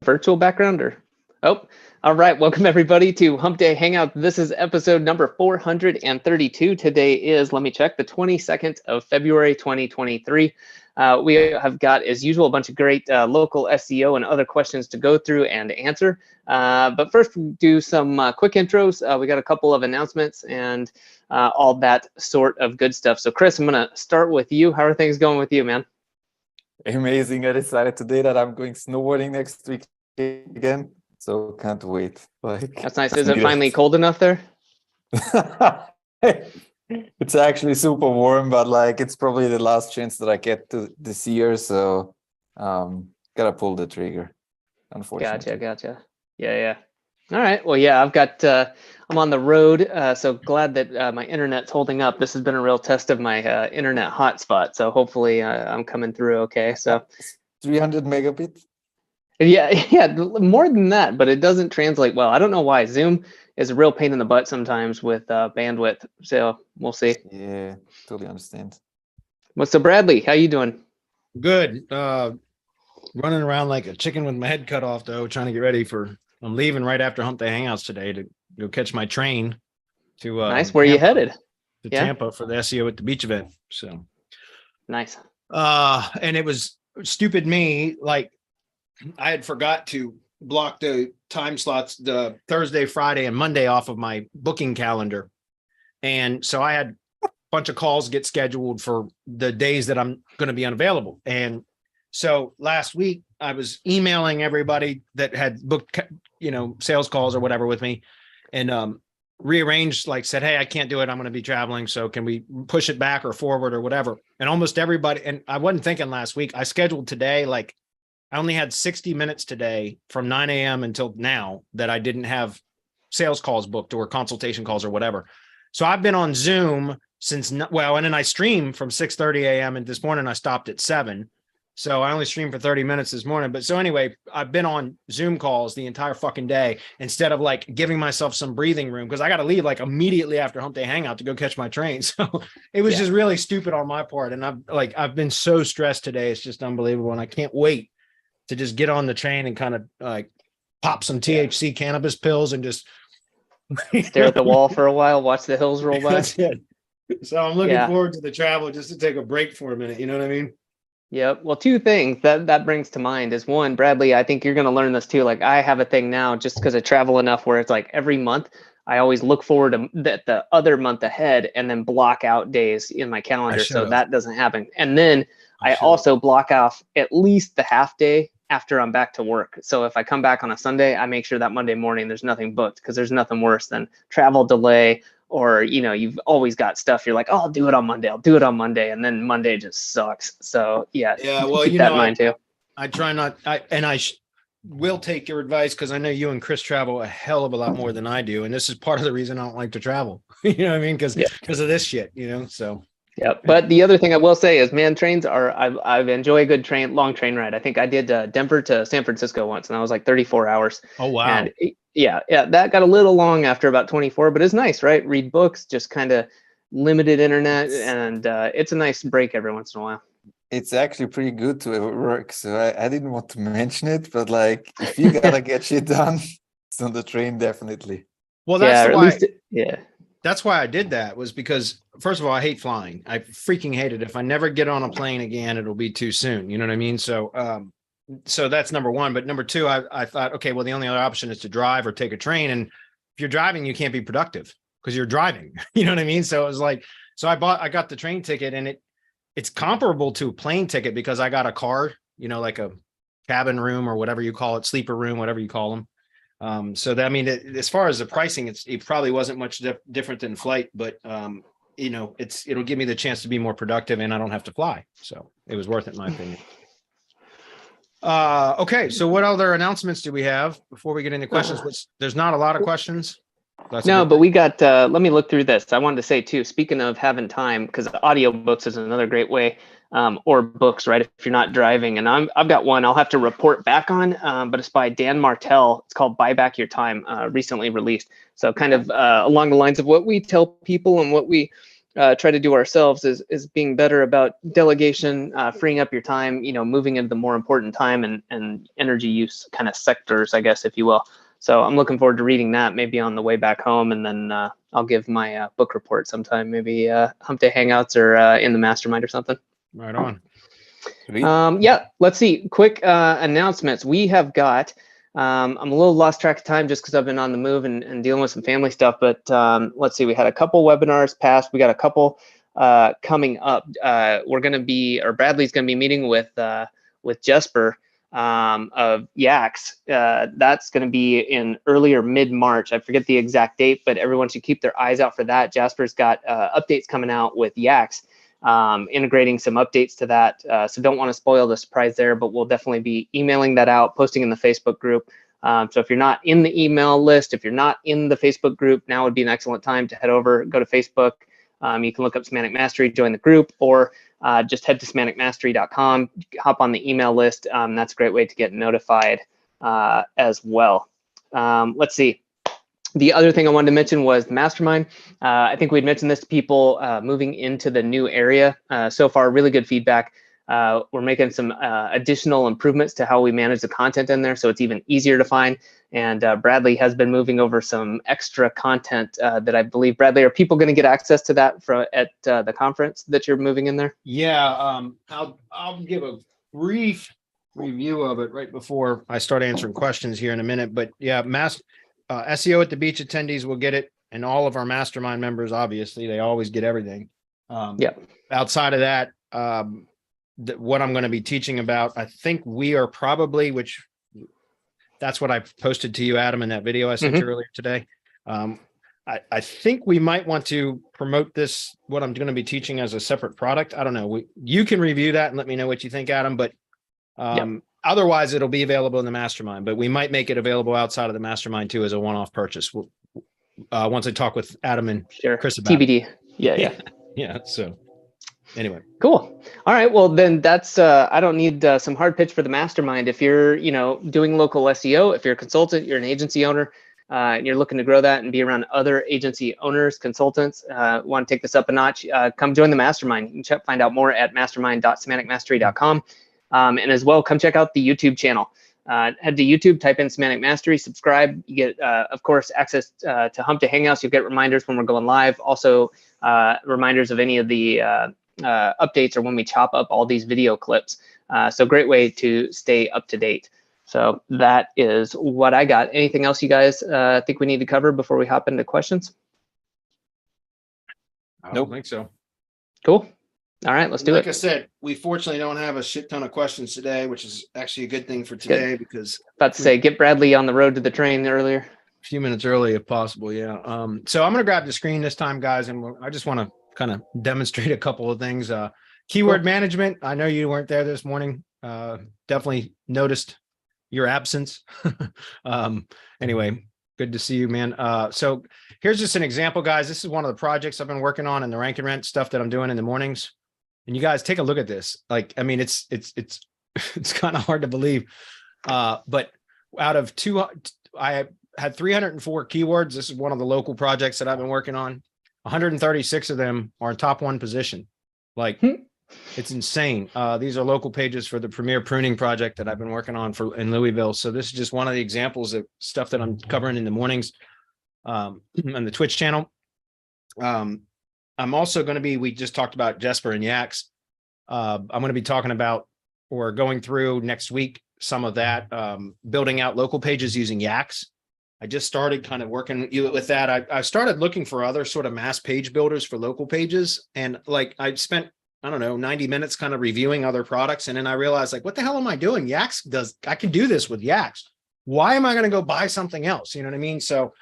virtual background or? Oh, all right. Welcome everybody to Hump Day Hangout. This is episode number 432. Today is, let me check, the 22nd of February, 2023. We have got, as usual, a bunch of great local SEO and other questions to go through and answer. But first, we'll do some quick intros. We got a couple of announcements and all that sort of good stuff. So Chris, I'm going to start with you. How are things going with you, man? Amazing. I decided today that I'm going snowboarding next week again. So can't wait. That's nice. Is it finally cold enough there? It's actually super warm, but it's probably the last chance that I get to this year. So gotta pull the trigger, unfortunately. Gotcha. Yeah. All right. Well, yeah, I've got, I'm on the road. So glad that my internet's holding up. This has been a real test of my internet hotspot. So hopefully I'm coming through okay. So 300 megabits. Yeah, more than that, but it doesn't translate well. I don't know why. Zoom is a real pain in the butt sometimes with bandwidth. So we'll see. Yeah, totally understand. Well, so Bradley, how you doing? Good. Running around like a chicken with my head cut off, though, trying to get ready for. I'm leaving right after Hump Day Hangouts today to go catch my train to. Nice. Where are you headed? To Tampa for the SEO at the beach event. So nice. And it was stupid me. I had forgot to block the time slots, the Thursday, Friday, and Monday off of my booking calendar. And so I had a bunch of calls get scheduled for the days that I'm going to be unavailable. And so last week I was emailing everybody that had booked, sales calls or whatever with me and rearranged, said, hey, I can't do it. I'm going to be traveling. So can we push it back or forward or whatever? And almost everybody, and I wasn't thinking last week, I scheduled today, I only had 60 minutes today from 9 a.m. until now that I didn't have sales calls booked or consultation calls or whatever. So I've been on Zoom since, and then I stream from 6:30 a.m. and this morning I stopped at 7. So I only streamed for 30 minutes this morning. But so anyway, I've been on Zoom calls the entire fucking day instead of giving myself some breathing room because I got to leave immediately after Hump Day Hangout to go catch my train. So it was just really stupid on my part. And I've been so stressed today. It's just unbelievable. And I can't wait to just get on the train and kind of pop some THC cannabis pills and just stare at the wall for a while, watch the hills roll by. That's it. So I'm looking forward to the travel just to take a break for a minute. You know what I mean? Yeah. Well, two things that brings to mind is one, Bradley, I think you're going to learn this too. I have a thing now just because I travel enough where it's every month I always look forward to the other month ahead and then block out days in my calendar. So that doesn't happen. And then I also block off at least the half day after I'm back to work. So if I come back on a Sunday, I make sure that Monday morning there's nothing booked because there's nothing worse than travel delay or, you've always got stuff. You're like, oh, I'll do it on Monday. And then Monday just sucks. So yeah. Well, keep that in mind too. I try not, I will take your advice because I know you and Chris travel a hell of a lot more than I do. And this is part of the reason I don't like to travel. You know what I mean? Because of this shit, so. Yeah, but the other thing I will say is, trains are, I've enjoyed a good long train ride. I think I did Denver to San Francisco once, and that was 34 hours. Oh, wow. And yeah, that got a little long after about 24, but it's nice, right? Read books, just kind of limited internet, and it's a nice break every once in a while. It's actually pretty good to work. So I didn't want to mention it, but if you gotta get shit done, it's on the train, definitely. Well, that's why. That's why I did that was because, first of all, I hate flying. I freaking hate it. If I never get on a plane again, it'll be too soon. You know what I mean? So, so that's number one. But number two, I thought, okay, well, the only other option is to drive or take a train. And if you're driving, you can't be productive because you're driving. You know what I mean? So it was so I got the train ticket and it's comparable to a plane ticket because I got a car, like a cabin room or whatever you call it, sleeper room, whatever you call them. So that, as far as the pricing, it probably wasn't much different than flight, but it'll give me the chance to be more productive and I don't have to fly. So it was worth it, in my opinion. Okay. So what other announcements do we have before we get into questions? There's not a lot of questions. No, but we got, let me look through this. I wanted to say too, speaking of having time, because audiobooks is another great way, or books, right? If you're not driving, and I've got one I'll have to report back on, but it's by Dan Martell. It's called Buy Back Your Time, recently released. So kind of along the lines of what we tell people and what we try to do ourselves is being better about delegation, freeing up your time, moving into the more important time and energy use kind of sectors, I guess, if you will. So I'm looking forward to reading that maybe on the way back home, and then I'll give my book report sometime, maybe Hump Day Hangouts or in the Mastermind or something. Right on. Yeah, let's see. Quick announcements. We have got, I'm a little lost track of time just because I've been on the move and dealing with some family stuff, but let's see. We had a couple webinars passed. We got a couple coming up. We're going to be, or Bradley's going to be meeting with Jesper of Yaks. That's going to be in earlier mid-March. I forget the exact date, but everyone should keep their eyes out for that. Jasper's got updates coming out with Yaks, integrating some updates to that. So don't want to spoil the surprise there, but we'll definitely be emailing that out, posting in the Facebook group. So if you're not in the email list, if you're not in the Facebook group, now would be an excellent time to head over, go to Facebook. You can look up Semantic Mastery, join the group, or just head to semanticmastery.com, hop on the email list. That's a great way to get notified as well. Let's see. The other thing I wanted to mention was the Mastermind. I think we'd mentioned this to people moving into the new area. So far, really good feedback. We're making some additional improvements to how we manage the content in there, so it's even easier to find. And Bradley has been moving over some extra content that I believe, Bradley, are people going to get access to that at the conference that you're moving in there? Yeah, I'll give a brief review of it right before I start answering questions here in a minute. But yeah, SEO at the Beach attendees will get it, and all of our Mastermind members, obviously, they always get everything. Outside of that, what I'm going to be teaching about, I think we are probably, which that's what I posted to you, Adam, in that video I sent you earlier today. I think we might want to promote this, what I'm going to be teaching, as a separate product. I don't know. You can review that and let me know what you think, Adam, but otherwise it'll be available in the Mastermind, but we might make it available outside of the Mastermind too as a one-off purchase. Once I talk with Adam and Chris about TBD. it. Yeah. So anyway. Cool. All right. Well, then that's, I don't need some hard pitch for the Mastermind. If you're, doing local SEO, if you're a consultant, you're an agency owner, and you're looking to grow that and be around other agency owners, consultants, want to take this up a notch, come join the Mastermind. You can find out more at mastermind.semanticmastery.com. And as well, come check out the YouTube channel. Head to YouTube, type in Semantic Mastery, subscribe. You get, of course, access to Hump Day Hangouts. You'll get reminders when we're going live. Also, reminders of any of the updates or when we chop up all these video clips. So great way to stay up to date. So that is what I got. Anything else you guys think we need to cover before we hop into questions? I don't think so. Cool. All right, let's do it. Like I said, we fortunately don't have a shit ton of questions today, which is actually a good thing for today because about to say, get Bradley on the road to the train earlier. A few minutes early if possible. Yeah. So I'm going to grab the screen this time, guys, and I just want to kind of demonstrate a couple of things. Keyword management. I know you weren't there this morning. Definitely noticed your absence. Anyway, good to see you, man. So here's just an example, guys. This is one of the projects I've been working on in the rank and rent stuff that I'm doing in the mornings. And you guys take a look at this. Like, I mean, it's kind of hard to believe. But out of I had 304 keywords. This is one of the local projects that I've been working on. 136 of them are in top 1 position. Like, it's insane. These are local pages for the Premier Pruning project that I've been working on in Louisville. So this is just one of the examples of stuff that I'm covering in the mornings on the Twitch channel. I'm also going to be, we just talked about Jesper and Yaks. I'm going to be talking about, or going through next week, some of that, building out local pages using Yaks. I just started kind of working with that. I started looking for other sort of mass page builders for local pages. And like, I spent, I don't know, 90 minutes kind of reviewing other products. And then I realized, like, what the hell am I doing? Yaks I can do this with Yaks. Why am I going to go buy something else? You know what I mean? So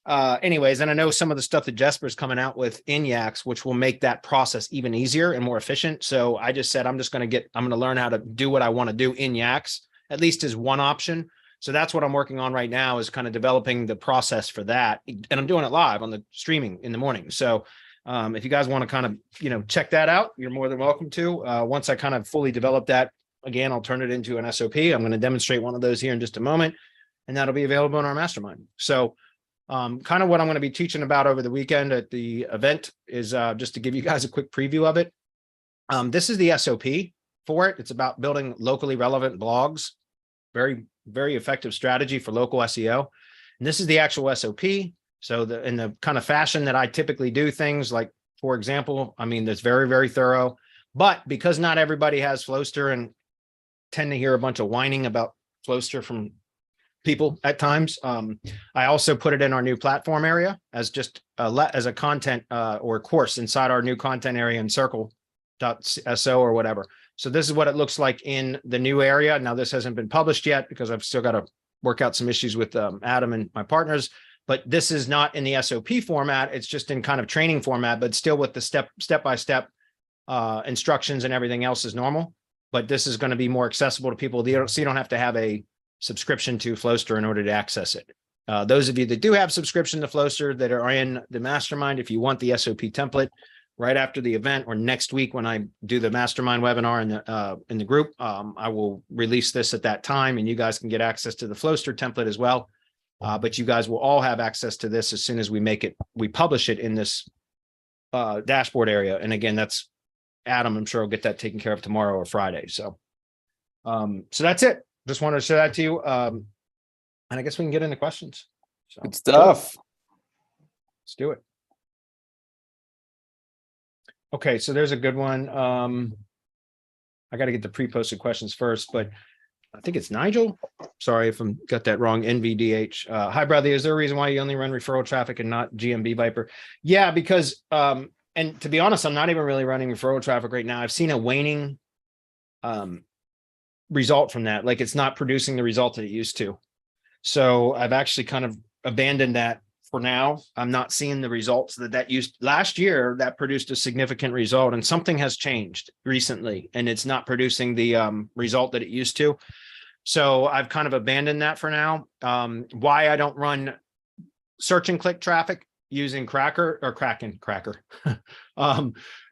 anyways, and I know some of the stuff that Jesper's coming out with in Yaks, which will make that process even easier and more efficient. So I just said, I'm going to learn how to do what I want to do in Yaks, at least as one option. So that's what I'm working on right now, is kind of developing the process for that. And I'm doing it live on the streaming in the morning. So if you guys want to kind of, check that out, you're more than welcome to. Once I kind of fully develop that, again, I'll turn it into an SOP. I'm going to demonstrate one of those here in just a moment, and that'll be available in our Mastermind. So Kind of what I'm going to be teaching about over the weekend at the event is just to give you guys a quick preview of it. This is the SOP for it. It's about building locally relevant blogs. Very, very effective strategy for local SEO. And this is the actual SOP. So in the kind of fashion that I typically do things, like, for example, I mean, that's very, very thorough. But because not everybody has Flowster and tend to hear a bunch of whining about Flowster from people at times, I also put it in our new platform area as just as a content or course inside our new content area in circle.so or whatever. So this is what it looks like in the new area. Now, this hasn't been published yet because I've still got to work out some issues with Adam and my partners, but this is not in the SOP format. It's just in kind of training format, but still with the step-by-step instructions and everything else is normal. But this is going to be more accessible to people. So you don't have to have a subscription to Flowster in order to access it. Those of you that do have subscription to Flowster that are in the Mastermind, if you want the SOP template right after the event or next week when I do the Mastermind webinar in the group, I will release this at that time, and you guys can get access to the Flowster template as well. But you guys will all have access to this as soon as we publish it in this dashboard area. And again, that's Adam. I'm sure will get that taken care of tomorrow or Friday. So that's it. Just wanted to show that to you. And I guess we can get into questions. So, Good stuff. let's do it. Okay, so there's a good one. I got to get the pre-posted questions first, but I think it's Nigel. Sorry if I got that wrong. NVDH. Hi, brother. Is there a reason why you only run referral traffic and not GMB Viper? Yeah, because, and to be honest, I'm not even really running referral traffic right now. I've seen a waning result from that. Like, it's not producing the result that it used to. So I've actually kind of abandoned that for now. I'm not seeing the results that used last year. That produced a significant result, and something has changed recently, and it's not producing the result that it used to. So I've kind of abandoned that for now. Why I don't run search and click traffic using Kraken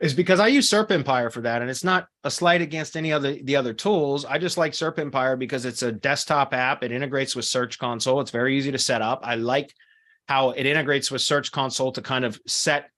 is because I use SERP Empire for that. And it's not a slight against any of the other tools. I just like SERP Empire because it's a desktop app. It integrates with Search Console. It's very easy to set up. I like how it integrates with Search Console to kind of set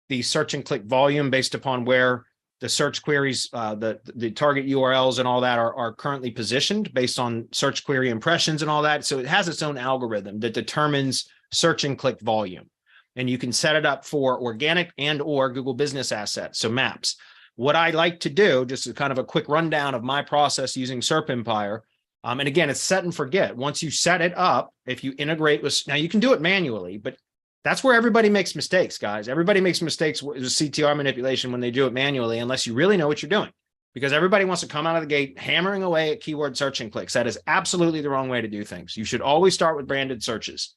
the search and click volume based upon where the search queries, the target URLs and all that are currently positioned based on search query impressions and all that. So it has its own algorithm that determines search and click volume. And you can set it up for organic and or Google Business Assets, so maps. What I like to do, just a kind of a quick rundown of my process using SERP Empire, and again, it's set and forget. Once you set it up, if you integrate with, now you can do it manually, but that's where everybody makes mistakes, guys. Everybody makes mistakes with CTR manipulation when they do it manually, unless you really know what you're doing. Because everybody wants to come out of the gate hammering away at keyword search and clicks. That is absolutely the wrong way to do things. You should always start with branded searches.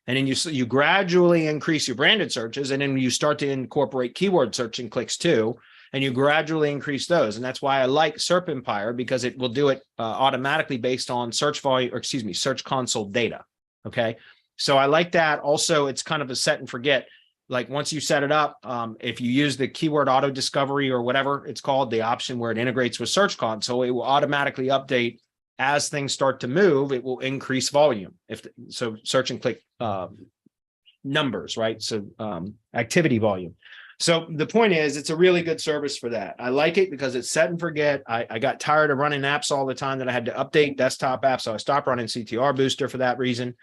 And then you gradually increase your branded searches, and then you start to incorporate keyword search and clicks too, and you gradually increase those. And that's why I like SERP Empire, because it will do it automatically based on search volume, or excuse me, Search Console data. Okay, so I like that. Also, it's kind of a set and forget. Like, once you set it up, if you use the keyword auto discovery or whatever it's called, the option where it integrates with Search Console, it will automatically update. As things start to move, it will increase volume. So search and click numbers, right? So activity volume. So the point is, it's a really good service for that. I like it because it's set and forget. I got tired of running apps all the time that I had to update desktop apps. So I stopped running CTR Booster for that reason.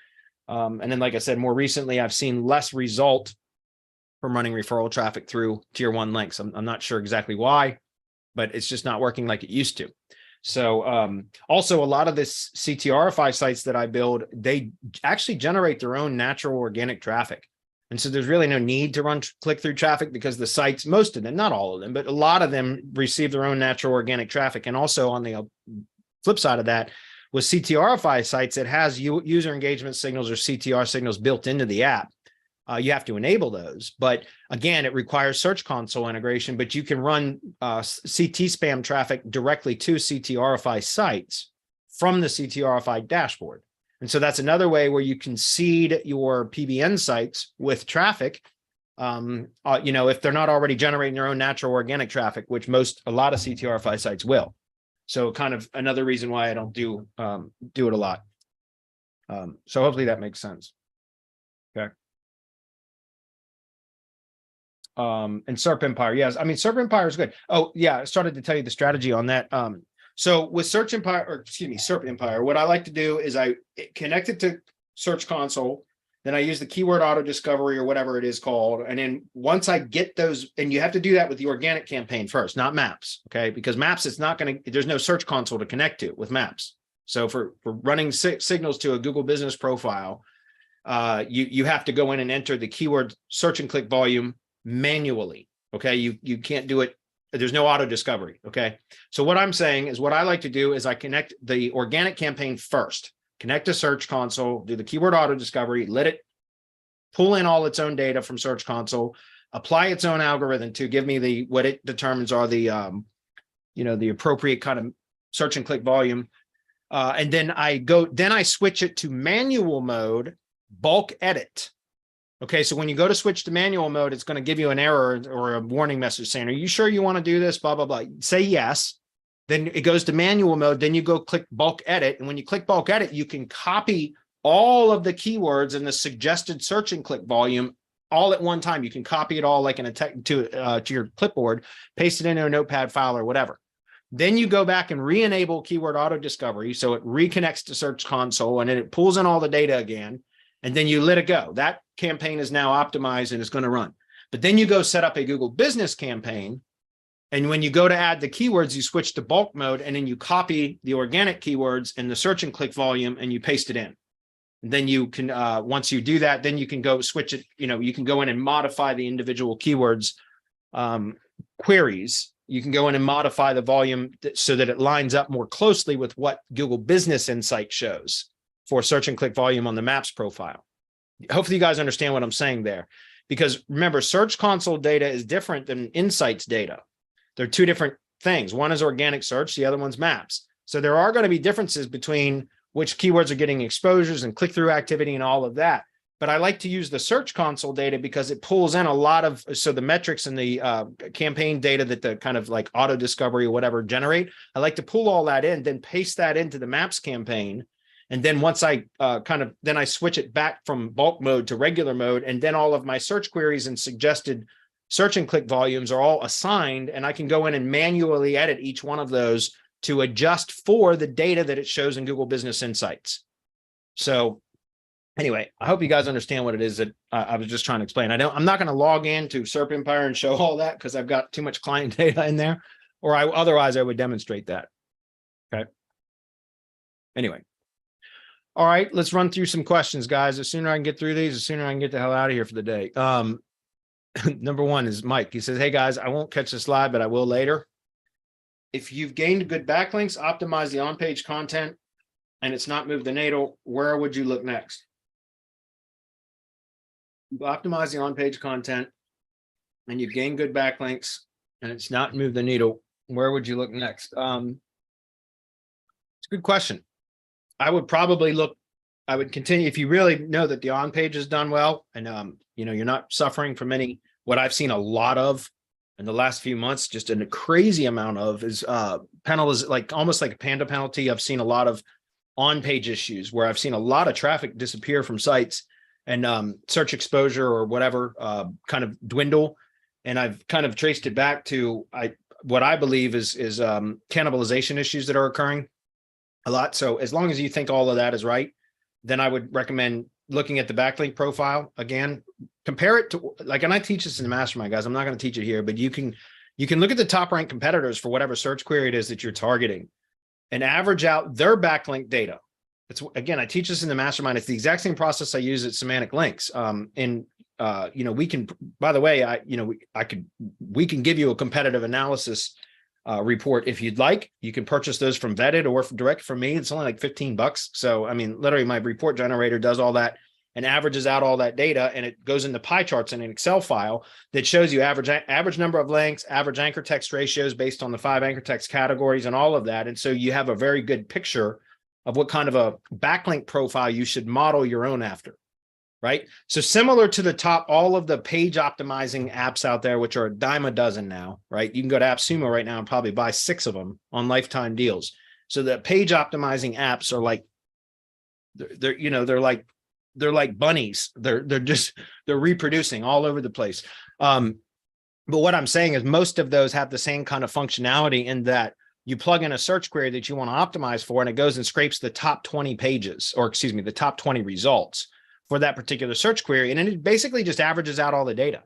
And then, like I said, more recently, I've seen less result from running referral traffic through tier 1 links. I'm not sure exactly why, but it's just not working like it used to. So also, a lot of this CTRify sites that I build, they actually generate their own natural organic traffic. And so there's really no need to run click-through traffic, because the sites, most of them, not all of them, but a lot of them receive their own natural organic traffic. And also, on the flip side of that, with CTRify sites, it has user engagement signals or CTR signals built into the app. You have to enable those, but again, it requires Search Console integration, but you can run CT spam traffic directly to CTRify sites from the CTRify dashboard. And so that's another way where you can seed your PBN sites with traffic, if they're not already generating their own natural organic traffic, which a lot of CTRify sites will. So kind of another reason why I don't do it a lot. So hopefully that makes sense. Okay. And SERP Empire. Yes. I mean, SERP Empire is good. Oh yeah. I started to tell you the strategy on that. So with Search Empire, or excuse me, SERP Empire, what I like to do is I connect it to Search Console. Then I use the keyword auto discovery or whatever it is called. And then once I get those, and you have to do that with the organic campaign first, not maps. Okay. Because maps, it's not going to, there's no Search Console to connect to with maps. So for running signals to a Google business profile, you have to go in and enter the keyword search and click volume manually. Okay. You can't do it. There's no auto discovery. Okay. So what I'm saying is what I like to do is I connect the organic campaign first. Connect to Search Console, do the keyword auto discovery, let it pull in all its own data from Search Console, apply its own algorithm to give me what it determines are the appropriate kind of search and click volume. And then I switch it to manual mode, bulk edit. Okay, so when you go to switch to manual mode, it's going to give you an error or a warning message saying, are you sure you want to do this? Blah, blah, blah. Say yes. Then it goes to manual mode. Then you go click bulk edit. And when you click bulk edit, you can copy all of the keywords and the suggested search and click volume all at one time. You can copy it all like in to your clipboard, paste it into a notepad file or whatever. Then you go back and re-enable keyword auto discovery. So it reconnects to Search Console and then it pulls in all the data again. And then you let it go. That campaign is now optimized and it's going to run. But then you go set up a Google business campaign. And when you go to add the keywords, you switch to bulk mode and then you copy the organic keywords and the search and click volume and you paste it in. And then you can, once you do that, then you can go switch it. You can go in and modify the individual keywords queries. You can go in and modify the volume so that it lines up more closely with what Google Business Insight shows for search and click volume on the maps profile. Hopefully you guys understand what I'm saying there, because remember, Search Console data is different than Insights data. They're two different things. One is organic search, the other one's maps. So there are going to be differences between which keywords are getting exposures and click-through activity and all of that. But I like to use the Search Console data because it pulls in a lot of, so the metrics and the campaign data that the kind of like auto discovery or whatever generate, I like to pull all that in, then paste that into the maps campaign. And then once I then I switch it back from bulk mode to regular mode, and then all of my search queries and suggested search and click volumes are all assigned, and I can go in and manually edit each one of those to adjust for the data that it shows in Google Business Insights. So anyway, I hope you guys understand what it is that I was just trying to explain. I'm not going to log into SERP Empire and show all that because I've got too much client data in there, or otherwise I would demonstrate that. Okay. Anyway. All right, let's run through some questions, guys. The sooner I can get through these, the sooner I can get the hell out of here for the day. Number one is Mike. He says, hey, guys, I won't catch the slide, but I will later. If you've gained good backlinks, optimize the on-page content, and it's not moved the needle, where would you look next? Optimize the on-page content, and you've gained good backlinks, and it's not moved the needle, where would you look next? It's a good question. I would probably I would continue if you really know that the on page is done well, and you're not suffering from what I've seen a lot of in the last few months, just a crazy amount of is penalties, like almost like a panda penalty. I've seen a lot of on page issues where I've seen a lot of traffic disappear from sites and search exposure or whatever kind of dwindle. And I've kind of traced it back to what I believe is cannibalization issues that are occurring a lot. So as long as you think all of that is right, then I would recommend looking at the backlink profile again, compare it to and I teach this in the Mastermind, guys. I'm not going to teach it here, but you can look at the top ranked competitors for whatever search query it is that you're targeting and average out their backlink data. Again, I teach this in the Mastermind. It's the exact same process I use at Semantic Links. We can, by the way, we can give you a competitive analysis report if you'd like. You can purchase those from Vetted or direct from me. It's only like $15. So, I mean, literally my report generator does all that and averages out all that data, and it goes into pie charts in an Excel file that shows you average number of links, average anchor text ratios based on the 5 anchor text categories and all of that. And so you have a very good picture of what kind of a backlink profile you should model your own after. Right. So similar to the top, all of the page optimizing apps out there, which are a dime a dozen now, right? You can go to AppSumo right now and probably buy 6 of them on lifetime deals. So the page optimizing apps are like, they're like bunnies. They're reproducing all over the place. But what I'm saying is most of those have the same kind of functionality in that you plug in a search query that you want to optimize for, and it goes and scrapes the top 20 pages, or excuse me, the top 20 results for that particular search query. And then it basically just averages out all the data.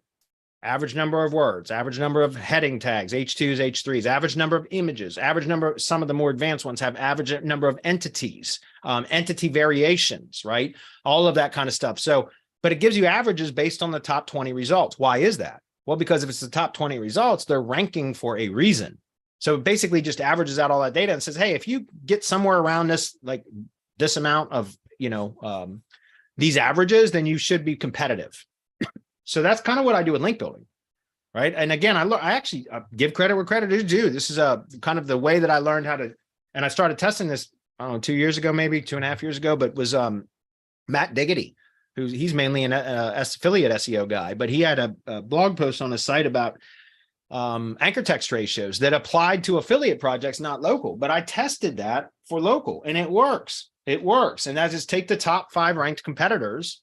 Average number of words, average number of heading tags, H2s, H3s, average number of images, average number, some of the more advanced ones have average number of entities, entity variations, right? All of that kind of stuff. So, but it gives you averages based on the top 20 results. Why is that? Well, because if it's the top 20 results, they're ranking for a reason. So it basically just averages out all that data and says, hey, if you get somewhere around this, like this amount of, these averages, then you should be competitive. So that's kind of what I do with link building, right? And again, I actually give credit where credit is due. This is kind of the way that I learned how to, and I started testing this, I don't know, 2 years ago, maybe 2.5 years ago, but was Matt Diggity, he's mainly an affiliate SEO guy, but he had a blog post on his site about anchor text ratios that applied to affiliate projects, not local. But I tested that for local and it works. It works. And that is take the top 5 ranked competitors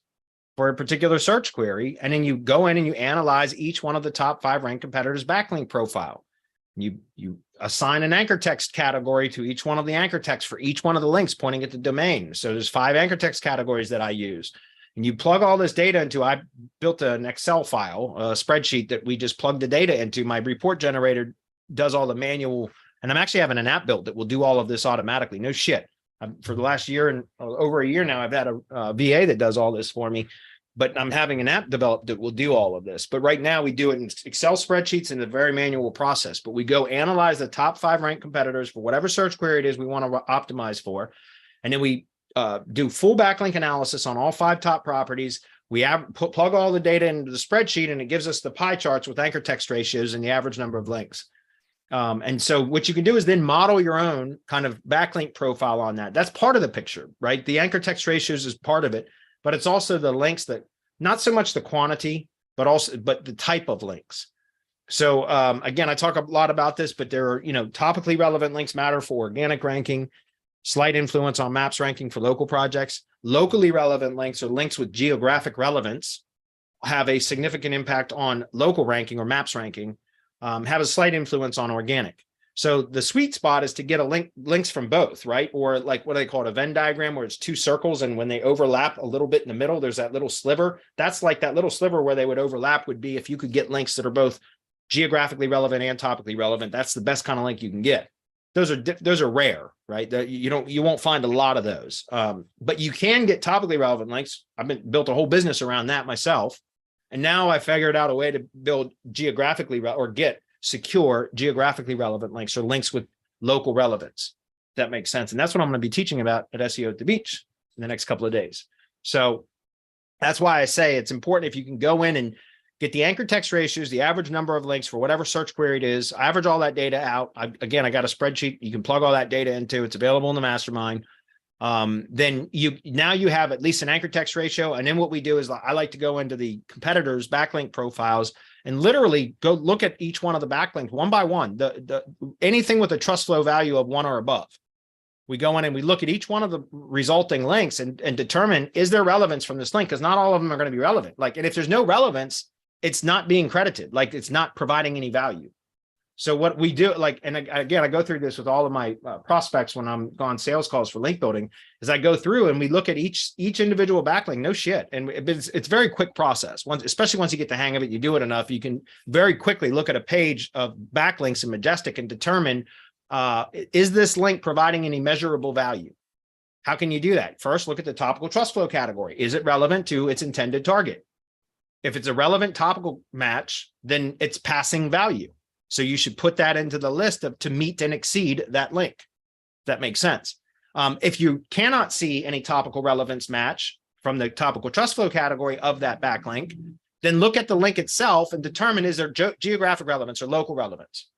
for a particular search query. And then you go in and you analyze each one of the top 5 ranked competitors' backlink profile. You assign an anchor text category to each one of the anchor texts for each one of the links pointing at the domain. So there's 5 anchor text categories that I use. And you plug all this data into, I built an Excel file, a spreadsheet that we just plug the data into. My report generator does all the manual, and I'm actually having an app built that will do all of this automatically. No shit. For the last year and over a year now, I've had a VA that does all this for me, but I'm having an app developed that will do all of this. But right now we do it in Excel spreadsheets in a very manual process, but we go analyze the top 5 ranked competitors for whatever search query it is we want to optimize for. And then we do full backlink analysis on all 5 top properties. We plug all the data into the spreadsheet and it gives us the pie charts with anchor text ratios and the average number of links. And so what you can do is then model your own kind of backlink profile on that. That's part of the picture, right? The anchor text ratios is part of it, but it's also the links that, not so much the quantity, but the type of links. So again, I talk a lot about this, but there are, topically relevant links matter for organic ranking, slight influence on maps ranking for local projects. Locally relevant links or links with geographic relevance have a significant impact on local ranking or maps ranking, have a slight influence on organic. So the sweet spot is to get links from both, right? Or like what they call it, a Venn diagram, where it's 2 circles, and when they overlap a little bit in the middle, there's that little sliver. That's like that little sliver where they would overlap would be if you could get links that are both geographically relevant and topically relevant. That's the best kind of link you can get. Those are rare, right? You won't find a lot of those, but you can get topically relevant links. I've built a whole business around that myself, and now I figured out a way to build get secure geographically relevant links or links with local relevance. That makes sense, and that's what I'm going to be teaching about at SEO at the Beach in the next couple of days. So that's why I say it's important if you can go in and get the anchor text ratios, the average number of links for whatever search query it is, average all that data out. I got a spreadsheet you can plug all that data into. It's available in the Mastermind. Then you have at least an anchor text ratio. And then what we do is I like to go into the competitors' backlink profiles and literally go look at each one of the backlinks one by one, anything with a trust flow value of 1 or above. We go in and we look at each one of the resulting links and determine, is there relevance from this link? Because not all of them are going to be relevant. And if there's no relevance, it's not being credited, it's not providing any value. So what we do, and again, I go through this with all of my prospects when I'm on sales calls for link building, is I go through and we look at each individual backlink, no shit. And it's a very quick process. Especially once you get the hang of it, you do it enough, you can very quickly look at a page of backlinks in Majestic and determine, is this link providing any measurable value? How can you do that? First, look at the topical trust flow category. Is it relevant to its intended target? If it's a relevant topical match, then it's passing value. So you should put that into the list to meet and exceed that link. That makes sense. If you cannot see any topical relevance match from the topical trust flow category of that backlink, then look at the link itself and determine, is there geographic relevance or local relevance?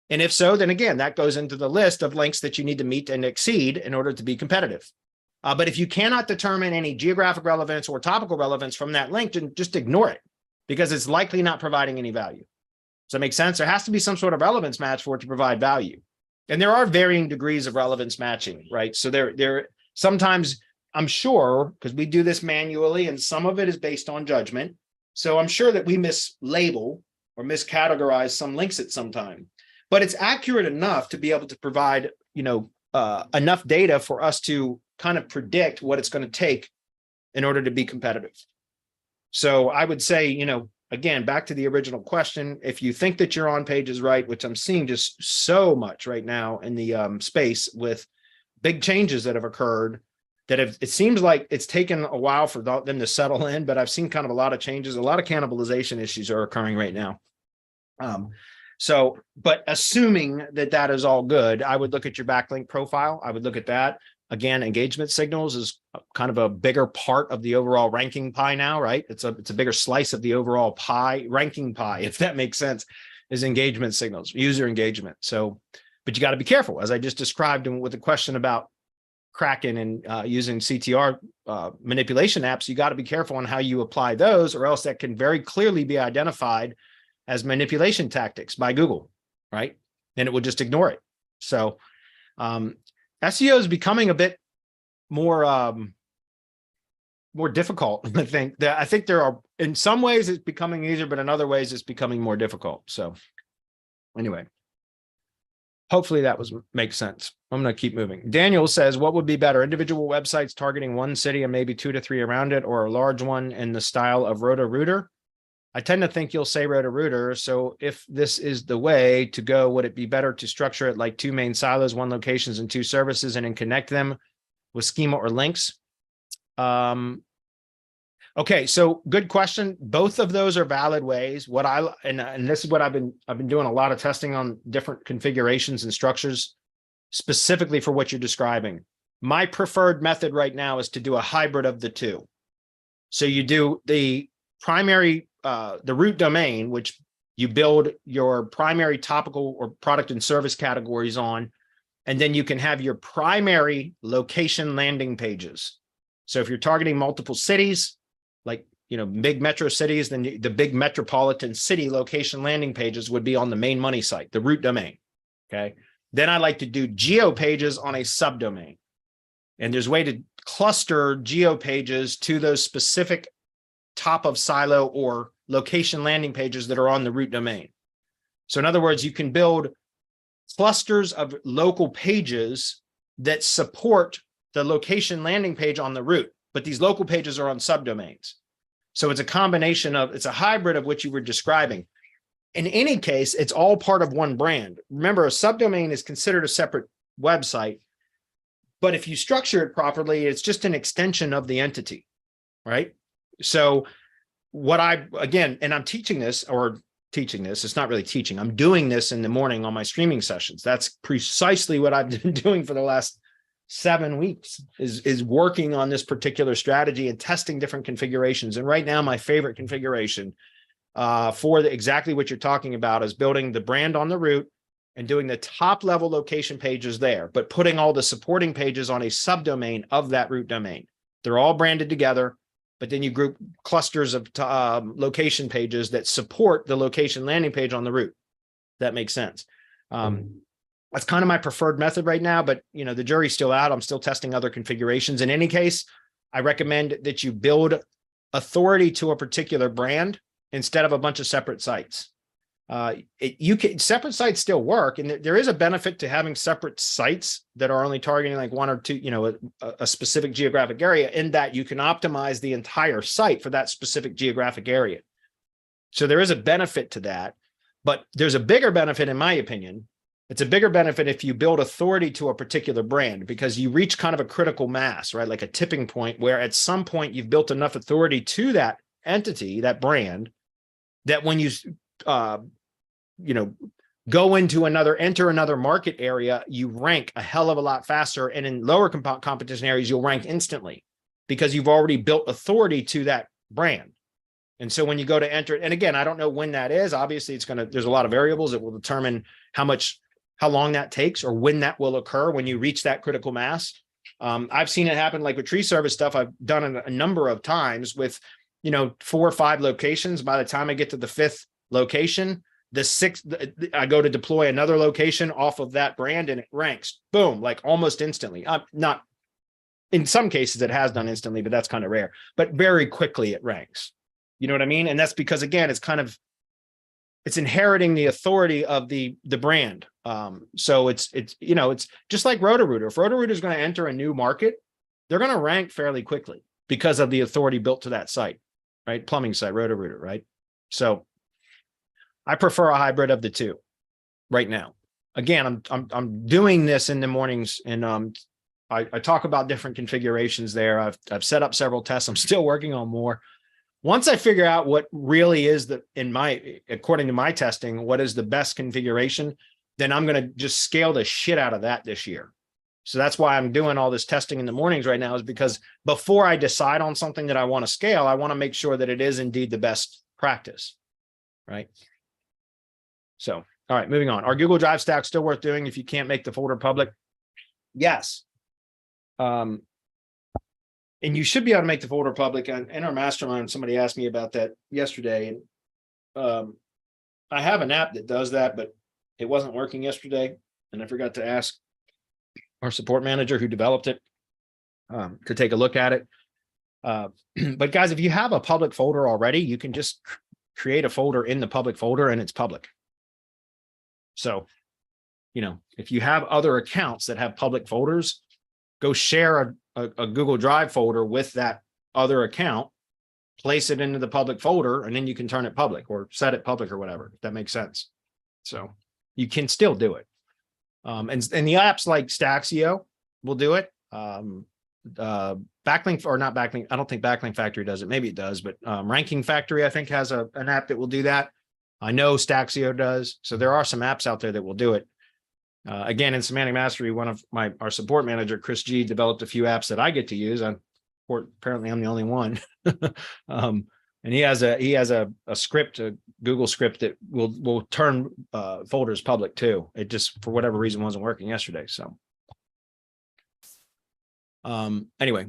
And if so, then again, that goes into the list of links that you need to meet and exceed in order to be competitive. But if you cannot determine any geographic relevance or topical relevance from that link, then just ignore it, because it's likely not providing any value. Does that make sense? There has to be some sort of relevance match for it to provide value. And there are varying degrees of relevance matching, right? So there sometimes, I'm sure, because we do this manually and some of it is based on judgment. So I'm sure that we mislabel or miscategorize some links at some time. But it's accurate enough to be able to provide, enough data for us to kind of predict what it's going to take in order to be competitive. So I would say, again, back to the original question, if you think that your on page is right, which I'm seeing just so much right now in the space with big changes that have occurred, it seems like it's taken a while for them to settle in, but I've seen kind of a lot of changes, a lot of cannibalization issues are occurring right now. But assuming that is all good, I would look at your backlink profile. I would look at that. Again, engagement signals is kind of a bigger part of the overall ranking pie now, right? It's a bigger slice of the overall pie, ranking pie, if that makes sense, is engagement signals, user engagement. So, but you got to be careful, as I just described with the question about Kraken and using CTR manipulation apps. You got to be careful on how you apply those, or else that can very clearly be identified as manipulation tactics by Google, right? And it will just ignore it. So SEO is becoming a bit more difficult. I think there are, in some ways it's becoming easier, but in other ways it's becoming more difficult. So anyway, hopefully that makes sense. I'm going to keep moving. Daniel says, what would be better, individual websites targeting one city and maybe 2 to 3 around it, or a large one in the style of roto-rooter? I tend to think you'll say roto-rooter. So if this is the way to go, would it be better to structure it like 2 main silos, 1 locations and 2 services, and then connect them with schema or links? Okay, so good question. Both of those are valid ways. And this is what I've been doing a lot of testing on different configurations and structures specifically for what you're describing. My preferred method right now is to do a hybrid of the two. So you do the primary the root domain, which you build your primary topical or product and service categories on, and then you can have your primary location landing pages. So if you're targeting multiple cities, like, big metro cities, then the big metropolitan city location landing pages would be on the main money site, the root domain. Okay. Then I like to do geo pages on a subdomain. And there's a way to cluster geo pages to those specific top of silo or location landing pages that are on the root domain. So in other words, you can build clusters of local pages that support the location landing page on the root, but these local pages are on subdomains. So it's a combination it's a hybrid of what you were describing. In any case, it's all part of one brand. Remember, a subdomain is considered a separate website, but if you structure it properly, it's just an extension of the entity, right? So I'm teaching this, it's not really teaching. I'm doing this in the morning on my streaming sessions. That's precisely what I've been doing for the last 7 weeks is working on this particular strategy and testing different configurations. And right now, my favorite configuration for exactly what you're talking about is building the brand on the root and doing the top level location pages there, but putting all the supporting pages on a subdomain of that root domain. They're all branded together, but then you group clusters of location pages that support the location landing page on the root. That makes sense. That's kind of my preferred method right now, but the jury's still out. I'm still testing other configurations. In any case, I recommend that you build authority to a particular brand instead of a bunch of separate sites. Separate sites still work, and there is a benefit to having separate sites that are only targeting like 1 or 2, a specific geographic area, in that you can optimize the entire site for that specific geographic area. So there is a benefit to that, but there's a bigger benefit, in my opinion. It's a bigger benefit if you build authority to a particular brand, because you reach kind of a critical mass, right? Like a tipping point where at some point you've built enough authority to that entity, that brand, that when you enter another market area, you rank a hell of a lot faster. And in lower competition areas, you'll rank instantly because you've already built authority to that brand. And so when you go to enter, and again, I don't know when that is. Obviously, there's a lot of variables that will determine how long that takes or when that will occur when you reach that critical mass. I've seen it happen like with tree service stuff. I've done it a number of times with 4 or 5 locations. By the time I get to the 5th location, the 6th, I go to deploy another location off of that brand and it ranks, boom, like almost instantly. Not in some cases it has done instantly, but that's kind of rare, but very quickly it ranks. You know what I mean? And that's because, again, it's kind of it's inheriting the authority of the brand. So it's just like Roto-Rooter. If Roto-Rooter is going to enter a new market, they're going to rank fairly quickly because of the authority built to that site, right? Plumbing site, Roto-Rooter, right? So I prefer a hybrid of the two right now. Again, I'm doing this in the mornings, and I talk about different configurations there. I've set up several tests. I'm still working on more. Once I figure out what really is according to my testing, what is the best configuration, then I'm going to just scale the shit out of that this year. So that's why I'm doing all this testing in the mornings right now, is because before I decide on something that I want to scale, I want to make sure that it is indeed the best practice, right? So, all right, moving on. Are Google Drive stacks still worth doing if you can't make the folder public? Yes. And you should be able to make the folder public. In our mastermind, somebody asked me about that yesterday. And I have an app that does that, but it wasn't working yesterday. And I forgot to ask our support manager who developed it to take a look at it. But guys, if you have a public folder already, you can just create a folder in the public folder and it's public. So, if you have other accounts that have public folders, go share a Google Drive folder with that other account, place it into the public folder, and then you can turn it public or set it public or whatever, if that makes sense. So you can still do it. And the apps like Staxio will do it. Backlink, or not Backlink, I don't think Backlink Factory does it. Maybe it does, but Ranking Factory, I think, has an app that will do that. I know Staxio does. So there are some apps out there that will do it. Again, in Semantic Mastery, one of our support manager, Chris G, developed a few apps that I get to use. Apparently I'm the only one. And he has a script, a Google script that will turn folders public too. It just, for whatever reason, wasn't working yesterday. So anyway,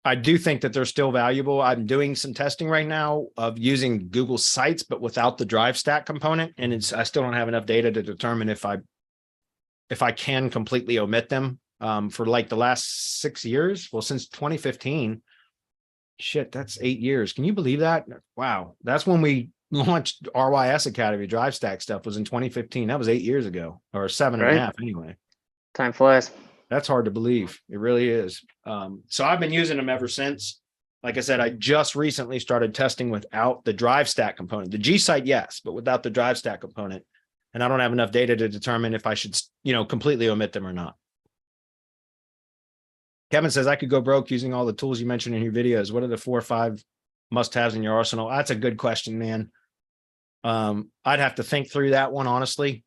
I do think that they're still valuable. I'm doing some testing right now of using Google Sites, but without the Drive Stack component. And I still don't have enough data to determine if I can completely omit them for like the last 6 years. Well, since 2015, shit, that's 8 years. Can you believe that? Wow. That's when we launched RYS Academy. Drive Stack stuff was in 2015. That was 8 years ago, or 7.5 anyway. Time flies. That's hard to believe. It really is. So I've been using them ever since. Like I said, I just recently started testing without the Drive Stack component. The G site, yes, but without the Drive Stack component. And I don't have enough data to determine if I should, completely omit them or not. Kevin says, I could go broke using all the tools you mentioned in your videos. What are the 4 or 5 must-haves in your arsenal? That's a good question, man. I'd have to think through that one, honestly.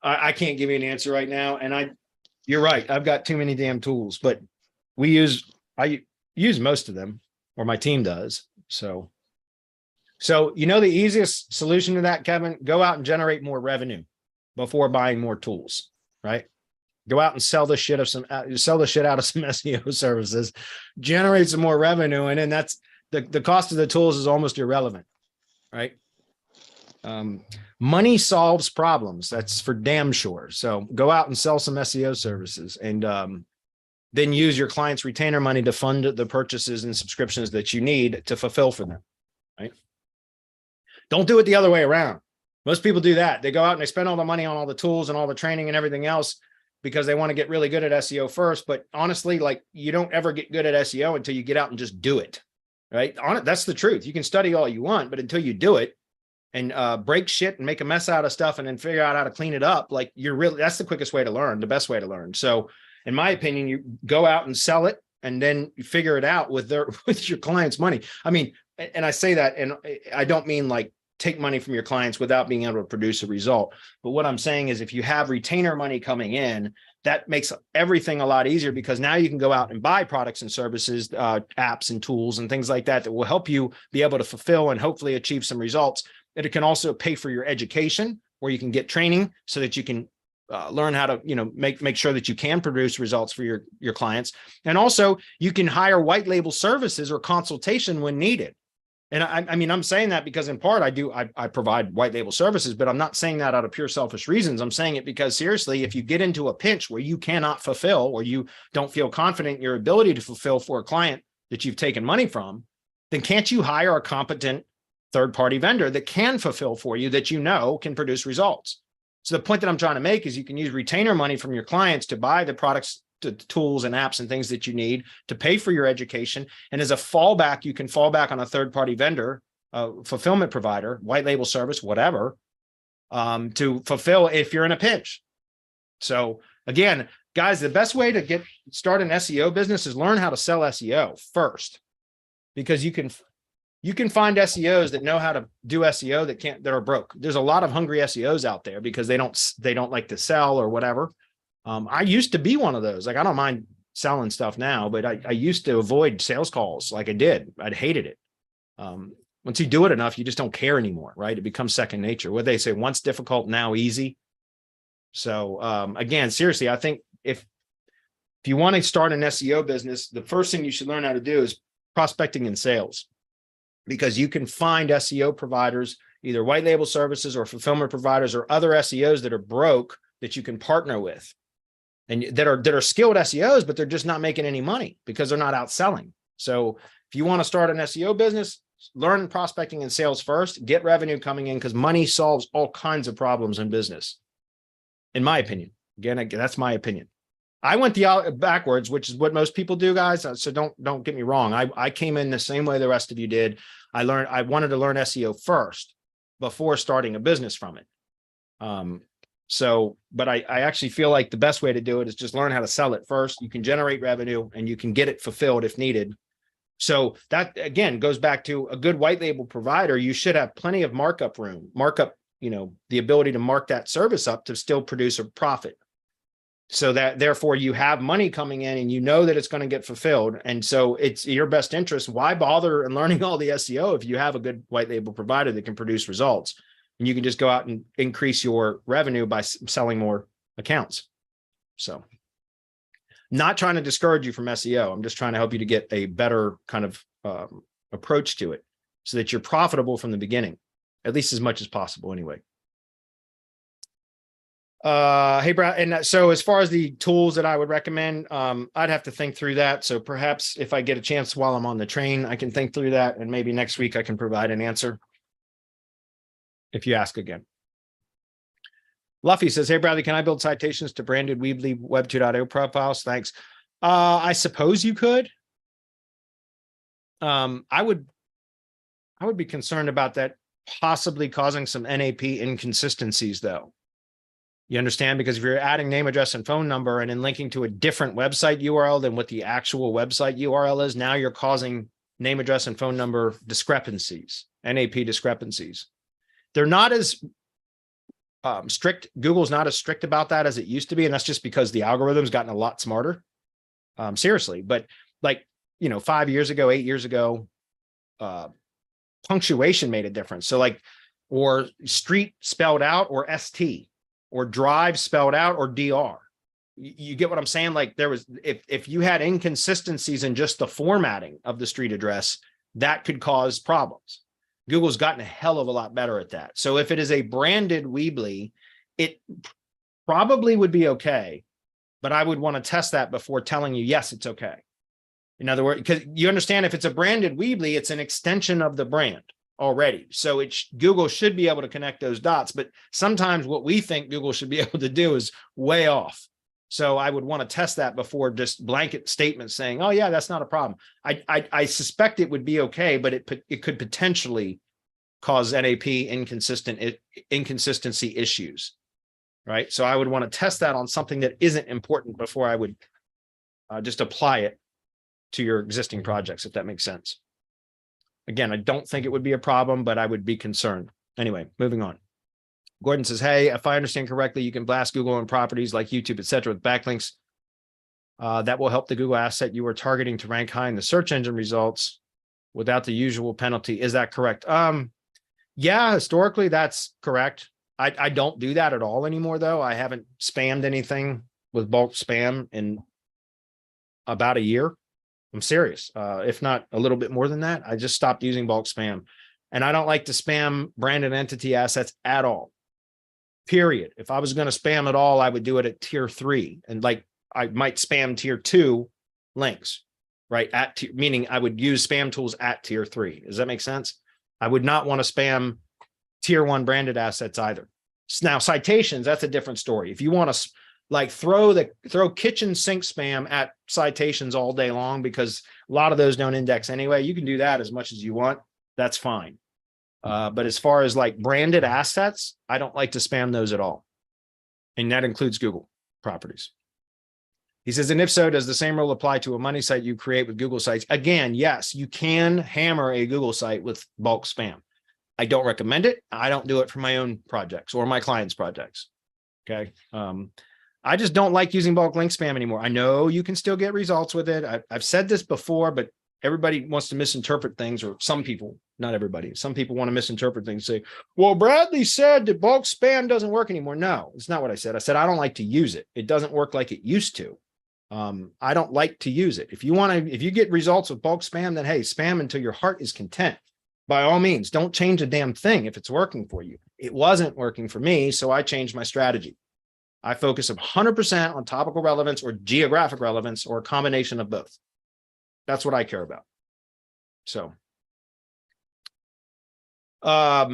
I can't give you an answer right now. And you're right. I've got too many damn tools, but I use most of them, or my team does. So the easiest solution to that, Kevin, go out and generate more revenue before buying more tools, right? Go out and sell the shit out of some SEO services, generate some more revenue. And then that's the cost of the tools is almost irrelevant, right? Money solves problems. That's for damn sure. So go out and sell some SEO services, and then use your clients' retainer money to fund the purchases and subscriptions that you need to fulfill for them, right? Don't do it the other way around. Most people do that. They go out and they spend all the money on all the tools and all the training and everything else because they want to get really good at SEO first. But honestly, you don't ever get good at SEO until you get out and just do it, right? That's the truth. You can study all you want, but until you do it and break shit and make a mess out of stuff and then figure out how to clean it up, that's the quickest way to learn, the best way to learn. So in my opinion, you go out and sell it and then you figure it out with your clients' money. I mean, and I say that, and I don't mean take money from your clients without being able to produce a result. But what I'm saying is if you have retainer money coming in, that makes everything a lot easier, because now you can go out and buy products and services, apps and tools and things like that will help you be able to fulfill and hopefully achieve some results. And it can also pay for your education, where you can get training so that you can learn how to, make sure that you can produce results for your clients. And also you can hire white label services or consultation when needed. And I mean, I'm saying that because in part I provide white label services, but I'm not saying that out of pure selfish reasons. I'm saying it because seriously, if you get into a pinch where you cannot fulfill, or you don't feel confident in your ability to fulfill for a client that you've taken money from, then can't you hire a competent third-party vendor that can fulfill for you, that you know can produce results. So the point that I'm trying to make is you can use retainer money from your clients to buy the products, the tools and apps and things that you need to pay for your education. And as a fallback, you can fall back on a third-party vendor, fulfillment provider, white label service, whatever, to fulfill if you're in a pinch. So again, guys, the best way to start an SEO business is learn how to sell SEO first, because you can find SEOs that know how to do SEO that are broke. There's a lot of hungry SEOs out there because they don't like to sell or whatever. I used to be one of those. Like, I don't mind selling stuff now, but I used to avoid sales calls like I did. I'd hated it. Once you do it enough, you just don't care anymore, right? It becomes second nature. What they say, once difficult, now easy. So again, seriously, I think if you want to start an SEO business, the first thing you should learn how to do is prospecting and sales, because you can find SEO providers, either white label services or fulfillment providers or other SEOs that are broke that you can partner with, and that are skilled SEOs, but they're just not making any money because they're not out selling. So if you want to start an SEO business, learn prospecting and sales first, get revenue coming in, because money solves all kinds of problems in business, in my opinion. Again, that's my opinion. I went the backwards, which is what most people do, guys. So don't get me wrong. I came in the same way the rest of you did. I wanted to learn SEO first before starting a business from it. But I actually feel like the best way to do it is just learn how to sell it first. You can generate revenue and you can get it fulfilled if needed. So that, again, goes back to a good white label provider. You should have plenty of markup room, the ability to mark that service up to still produce a profit. So that therefore you have money coming in and you know that it's going to get fulfilled. And so it's your best interest. Why bother and learning all the SEO if you have a good white label provider that can produce results, and you can just go out and increase your revenue by selling more accounts? So not trying to discourage you from SEO. I'm just trying to help you to get a better kind of approach to it so that you're profitable from the beginning, at least as much as possible anyway. Hey, Brad. And so as far as the tools that I would recommend, I'd have to think through that. So perhaps if I get a chance while I'm on the train, I can think through that. And maybe next week I can provide an answer if you ask again. Luffy says, hey, Bradley, can I build citations to branded Weebly Web 2.0 profiles? Thanks. I suppose you could. I would be concerned about that possibly causing some NAP inconsistencies, though. You understand? Because if you're adding name, address, and phone number and then linking to a different website URL than what the actual website URL is, now you're causing name, address, and phone number discrepancies, NAP discrepancies. They're not as strict. Google's not as strict about that as it used to be. And that's just because the algorithm's gotten a lot smarter. Seriously. But 5 years ago, 8 years ago, punctuation made a difference. So or street spelled out or ST, or drive spelled out or DR. You get what I'm saying? Like, there was, if you had inconsistencies in just the formatting of the street address, that could cause problems. Google's gotten a hell of a lot better at that. So if it is a branded Weebly, it probably would be okay, but I would want to test that before telling you, yes, it's okay. In other words, because you understand, if it's a branded Weebly, it's an extension of the brand already. So Google should be able to connect those dots, but sometimes what we think Google should be able to do is way off. So I would want to test that before just blanket statements saying, oh yeah, that's not a problem. I suspect it would be okay, but it could potentially cause NAP inconsistency issues, right? So I would want to test that on something that isn't important before I would just apply it to your existing projects, if that makes sense. Again, I don't think it would be a problem, but I would be concerned. Anyway, moving on. Gordon says, hey, if I understand correctly, you can blast Google on properties like YouTube, etc., with backlinks. That will help the Google asset you are targeting to rank high in the search engine results without the usual penalty. Is that correct? Yeah, historically, that's correct. I don't do that at all anymore, though. I haven't spammed anything with bulk spam in about a year. I'm serious. If not a little bit more than that, I just stopped using bulk spam. And I don't like to spam branded entity assets at all. Period. If I was going to spam at all, I would do it at tier 3. And I might spam tier 2 links, right? Meaning I would use spam tools at tier 3. Does that make sense? I would not want to spam tier 1 branded assets either. Now, citations, that's a different story. If you want to like throw kitchen sink spam at citations all day long, because a lot of those don't index anyway, you can do that as much as you want. That's fine. But as far as like branded assets, I don't like to spam those at all. And that includes Google properties. He says, and if so, does the same rule apply to a money site you create with Google Sites? Again, yes, you can hammer a Google site with bulk spam. I don't recommend it. I don't do it for my own projects or my clients' projects. Okay. I just don't like using bulk link spam anymore. I know you can still get results with it. I've said this before, but everybody wants to misinterpret things, or some people, not everybody. Some people want to misinterpret things, say, well, Bradley said that bulk spam doesn't work anymore. No, it's not what I said. I said, I don't like to use it. It doesn't work like it used to. I don't like to use it. If you get results with bulk spam, then hey, spam until your heart is content. By all means, don't change a damn thing if it's working for you. It wasn't working for me, so I changed my strategy. I focus 100% on topical relevance or geographic relevance, or a combination of both. That's what I care about. So, does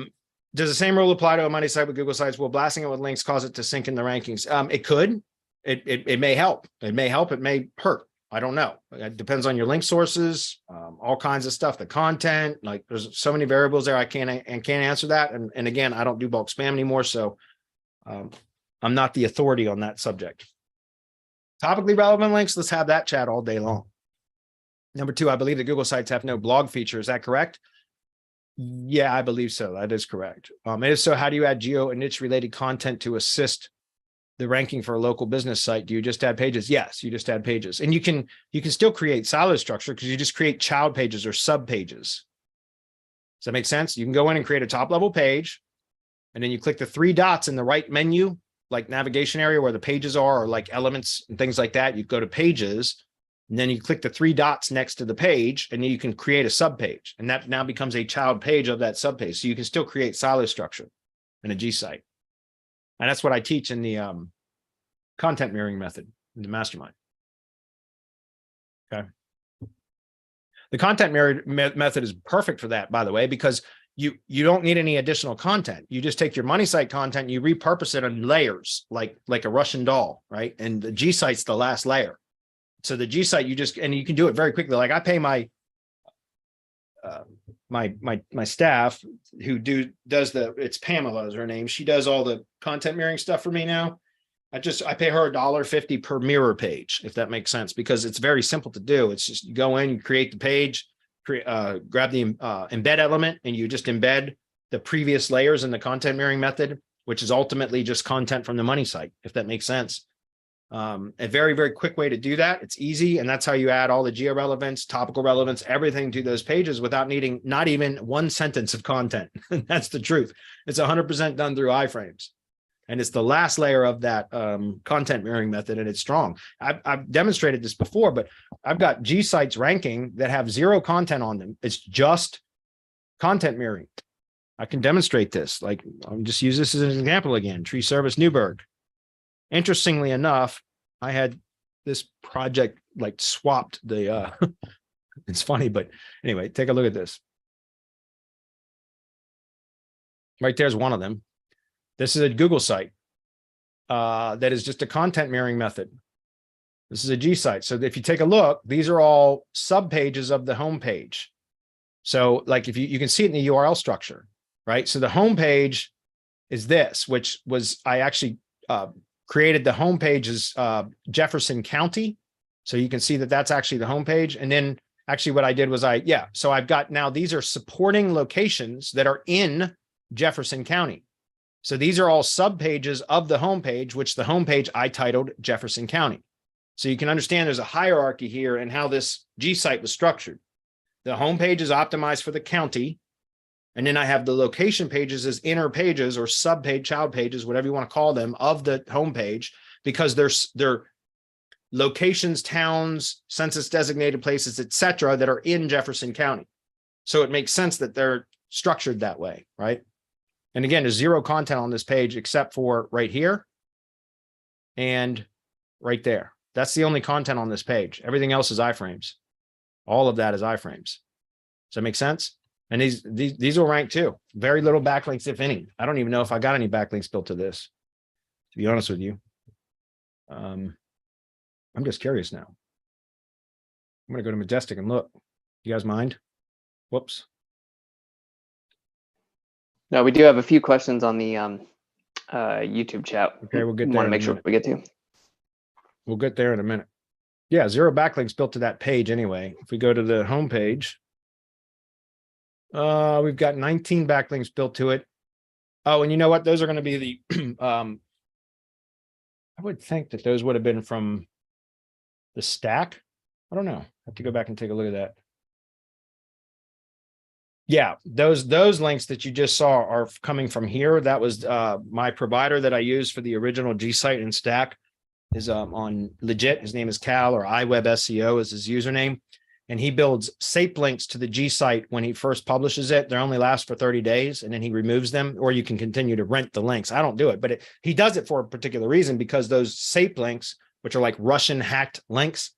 the same rule apply to a money site with Google Sites? Will blasting it with links cause it to sink in the rankings? It could. It may help. It may help. It may hurt. I don't know. It depends on your link sources, all kinds of stuff, the content. Like there's so many variables there. I can't answer that. And again, I don't do bulk spam anymore, so I'm not the authority on that subject. Topically relevant links. Let's have that chat all day long. Number 2, I believe that Google Sites have no blog feature. Is that correct? Yeah, I believe so. That is correct. And if so, how do you add geo and niche related content to assist the ranking for a local business site? Do you just add pages? Yes, you just add pages. And you can still create silo structure, because you just create child pages or sub pages. Does that make sense? You can go in and create a top level page, and then you click the 3 dots in the right menu, like navigation area where the pages are, or like elements and things like that. You go to pages, and then you click the 3 dots next to the page, and then you can create a sub page. And that now becomes a child page of that sub page. So you can still create silo structure in a G site. And that's what I teach in the content mirroring method in the Mastermind. Okay. The content mirror method is perfect for that, by the way, because you don't need any additional content. You just take your money site content, and you repurpose it in layers, like a Russian doll, right? And the G site's the last layer. So the G site, and you can do it very quickly. Like I pay my my staff who does it's Pamela is her name. She does all the content mirroring stuff for me now. I pay her $1.50 per mirror page, if that makes sense, because it's very simple to do. It's just you go in, you create the page, grab the embed element, and you just embed the previous layers in the content mirroring method, which is ultimately just content from the money site, if that makes sense. A very, very quick way to do that. It's easy. And that's how you add all the geo relevance, topical relevance, everything to those pages without needing not even one sentence of content. That's the truth. It's 100% done through iframes. And it's the last layer of that content mirroring method, and it's strong. I've demonstrated this before, but I've got G sites ranking that have 0 content on them. It's just content mirroring. I can demonstrate this. Like, I'll just use this as an example again. Tree Service Newburgh. Interestingly enough, I had this project like swapped the, it's funny, but anyway, take a look at this. Right there's one of them. This is a Google site that is just a content mirroring method. This is a G site. So if you take a look, these are all sub pages of the home page. So like if you can see it in the URL structure, right? So the home page is this, which was, I actually created the home page as Jefferson County. So you can see that that's actually the home page. And then actually what I did was so I've got now, these are supporting locations that are in Jefferson County. So these are all sub pages of the homepage, which the homepage I titled Jefferson County. So you can understand there's a hierarchy here in how this G site was structured. The homepage is optimized for the county. And then I have the location pages as inner pages or sub page, child pages, whatever you want to call them, of the homepage, because they're locations, towns, census designated places, etc., that are in Jefferson County. So it makes sense that they're structured that way, right? And again, there's 0 content on this page except for right here and right there. That's the only content on this page. Everything else is iframes. All of that is iframes. Does that make sense? And these will rank too. Very little backlinks, if any. I don't even know if I got any backlinks built to this, to be honest with you. I'm just curious now. I'm going to go to Majestic and look. You guys mind? Whoops. No, we do have a few questions on the YouTube chat. Okay, we'll get there. Want to make sure we get to. We'll get there in a minute. Yeah, 0 backlinks built to that page anyway. If we go to the home page, we've got 19 backlinks built to it. Oh, and you know what? Those are going to be the I would think that those would have been from the stack. I don't know. I have to go back and take a look at that. Yeah, those links that you just saw are coming from here. That was my provider that I used for the original G site and stack is on Legit. His name is Cal, or iWeb SEO is his username. And he builds SAP links to the G site when he first publishes it. They only last for 30 days and then he removes them, or you can continue to rent the links. I don't do it, but he does it for a particular reason, because those SAP links, which are like Russian hacked links,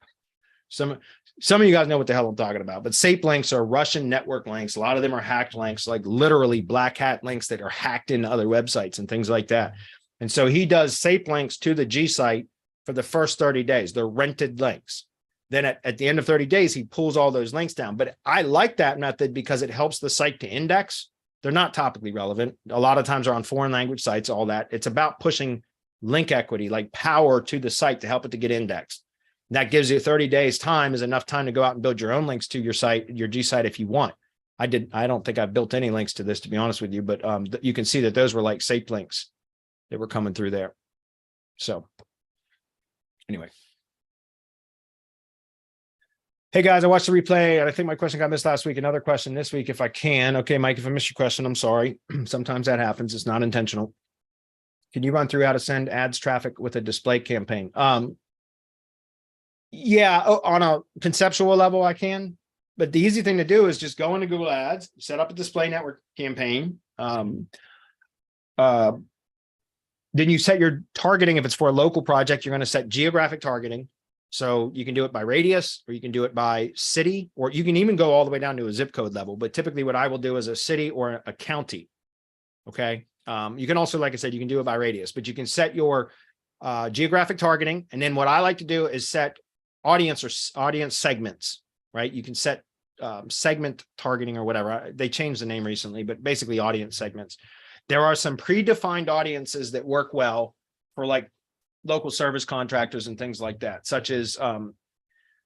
some of you guys know what the hell I'm talking about, but SAP links are Russian network links. A lot of them are hacked links, like literally black hat links that are hacked into other websites and things like that. And so he does SAP links to the G site for the first 30 days. They're rented links. Then at the end of 30 days, he pulls all those links down. But I like that method because it helps the site to index. They're not topically relevant. A lot of times are on foreign language sites, all that. It's about pushing link equity, like power to the site to help it to get indexed. That gives you 30 days time is enough time to go out and build your own links to your site, your G site, if you want. I don't think I've built any links to this, to be honest with you, but you can see that those were like SAP links that were coming through there. So anyway. Hey guys, I watched the replay. I think my question got missed last week. Another question this week, if I can. Okay, Mike, if I missed your question, I'm sorry. Sometimes that happens. It's not intentional. Can you run through how to send ads traffic with a display campaign? Yeah, on a conceptual level, I can. But the easy thing to do is just go into Google Ads, set up a display network campaign. Then you set your targeting. If it's for a local project, you're going to set geographic targeting. So you can do it by radius, or you can do it by city, or you can even go all the way down to a zip code level. But typically what I will do is a city or a county. Okay. You can also, like I said, you can do it by radius, but you can set your geographic targeting. And then what I like to do is set audience or audience segments, right? You can set segment targeting or whatever. They changed the name recently, but basically audience segments. There are some predefined audiences that work well for like local service contractors and things like that, such as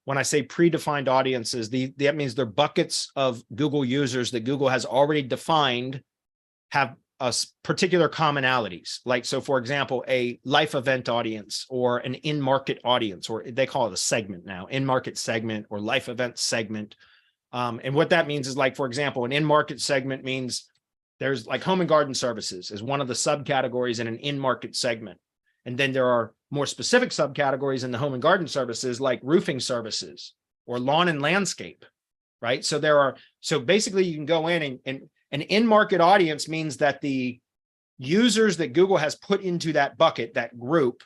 when I say predefined audiences, that means they're buckets of Google users that Google has already defined have particular commonalities. Like, so for example, a life event audience or an in-market audience, or they call it a segment now, in-market segment or life event segment. And what that means is, like, for example, an in-market segment means there's like home and garden services is one of the subcategories in an in-market segment. And then there are more specific subcategories in the home and garden services, like roofing services or lawn and landscape, right? So basically you can go in and an in-market audience means that the users that Google has put into that bucket, that group,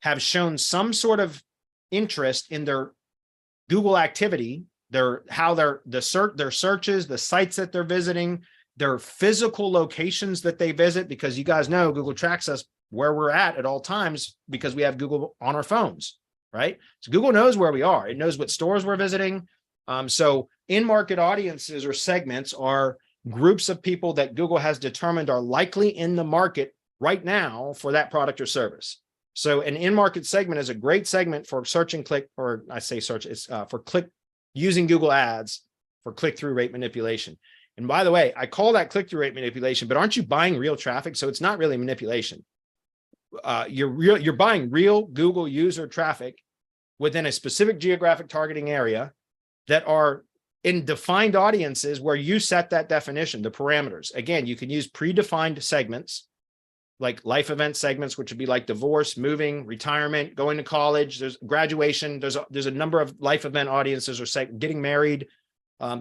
have shown some sort of interest in their Google activity, their searches, the sites that they're visiting, their physical locations that they visit, because you guys know Google tracks us where we're at all times because we have Google on our phones, right? So Google knows where we are. It knows what stores we're visiting. So in-market audiences or segments are groups of people that Google has determined are likely in the market right now for that product or service. So an in-market segment is a great segment for search and click, or I say search, it's for click using Google Ads for click-through rate manipulation. And by the way, I call that click-through rate manipulation, but aren't you buying real traffic? So it's not really manipulation. You're buying real Google user traffic within a specific geographic targeting area that are in defined audiences where you set that definition, the parameters. Again, you can use predefined segments like life event segments, which would be like divorce, moving, retirement, going to college, there's graduation, there's a number of life event audiences, or getting married.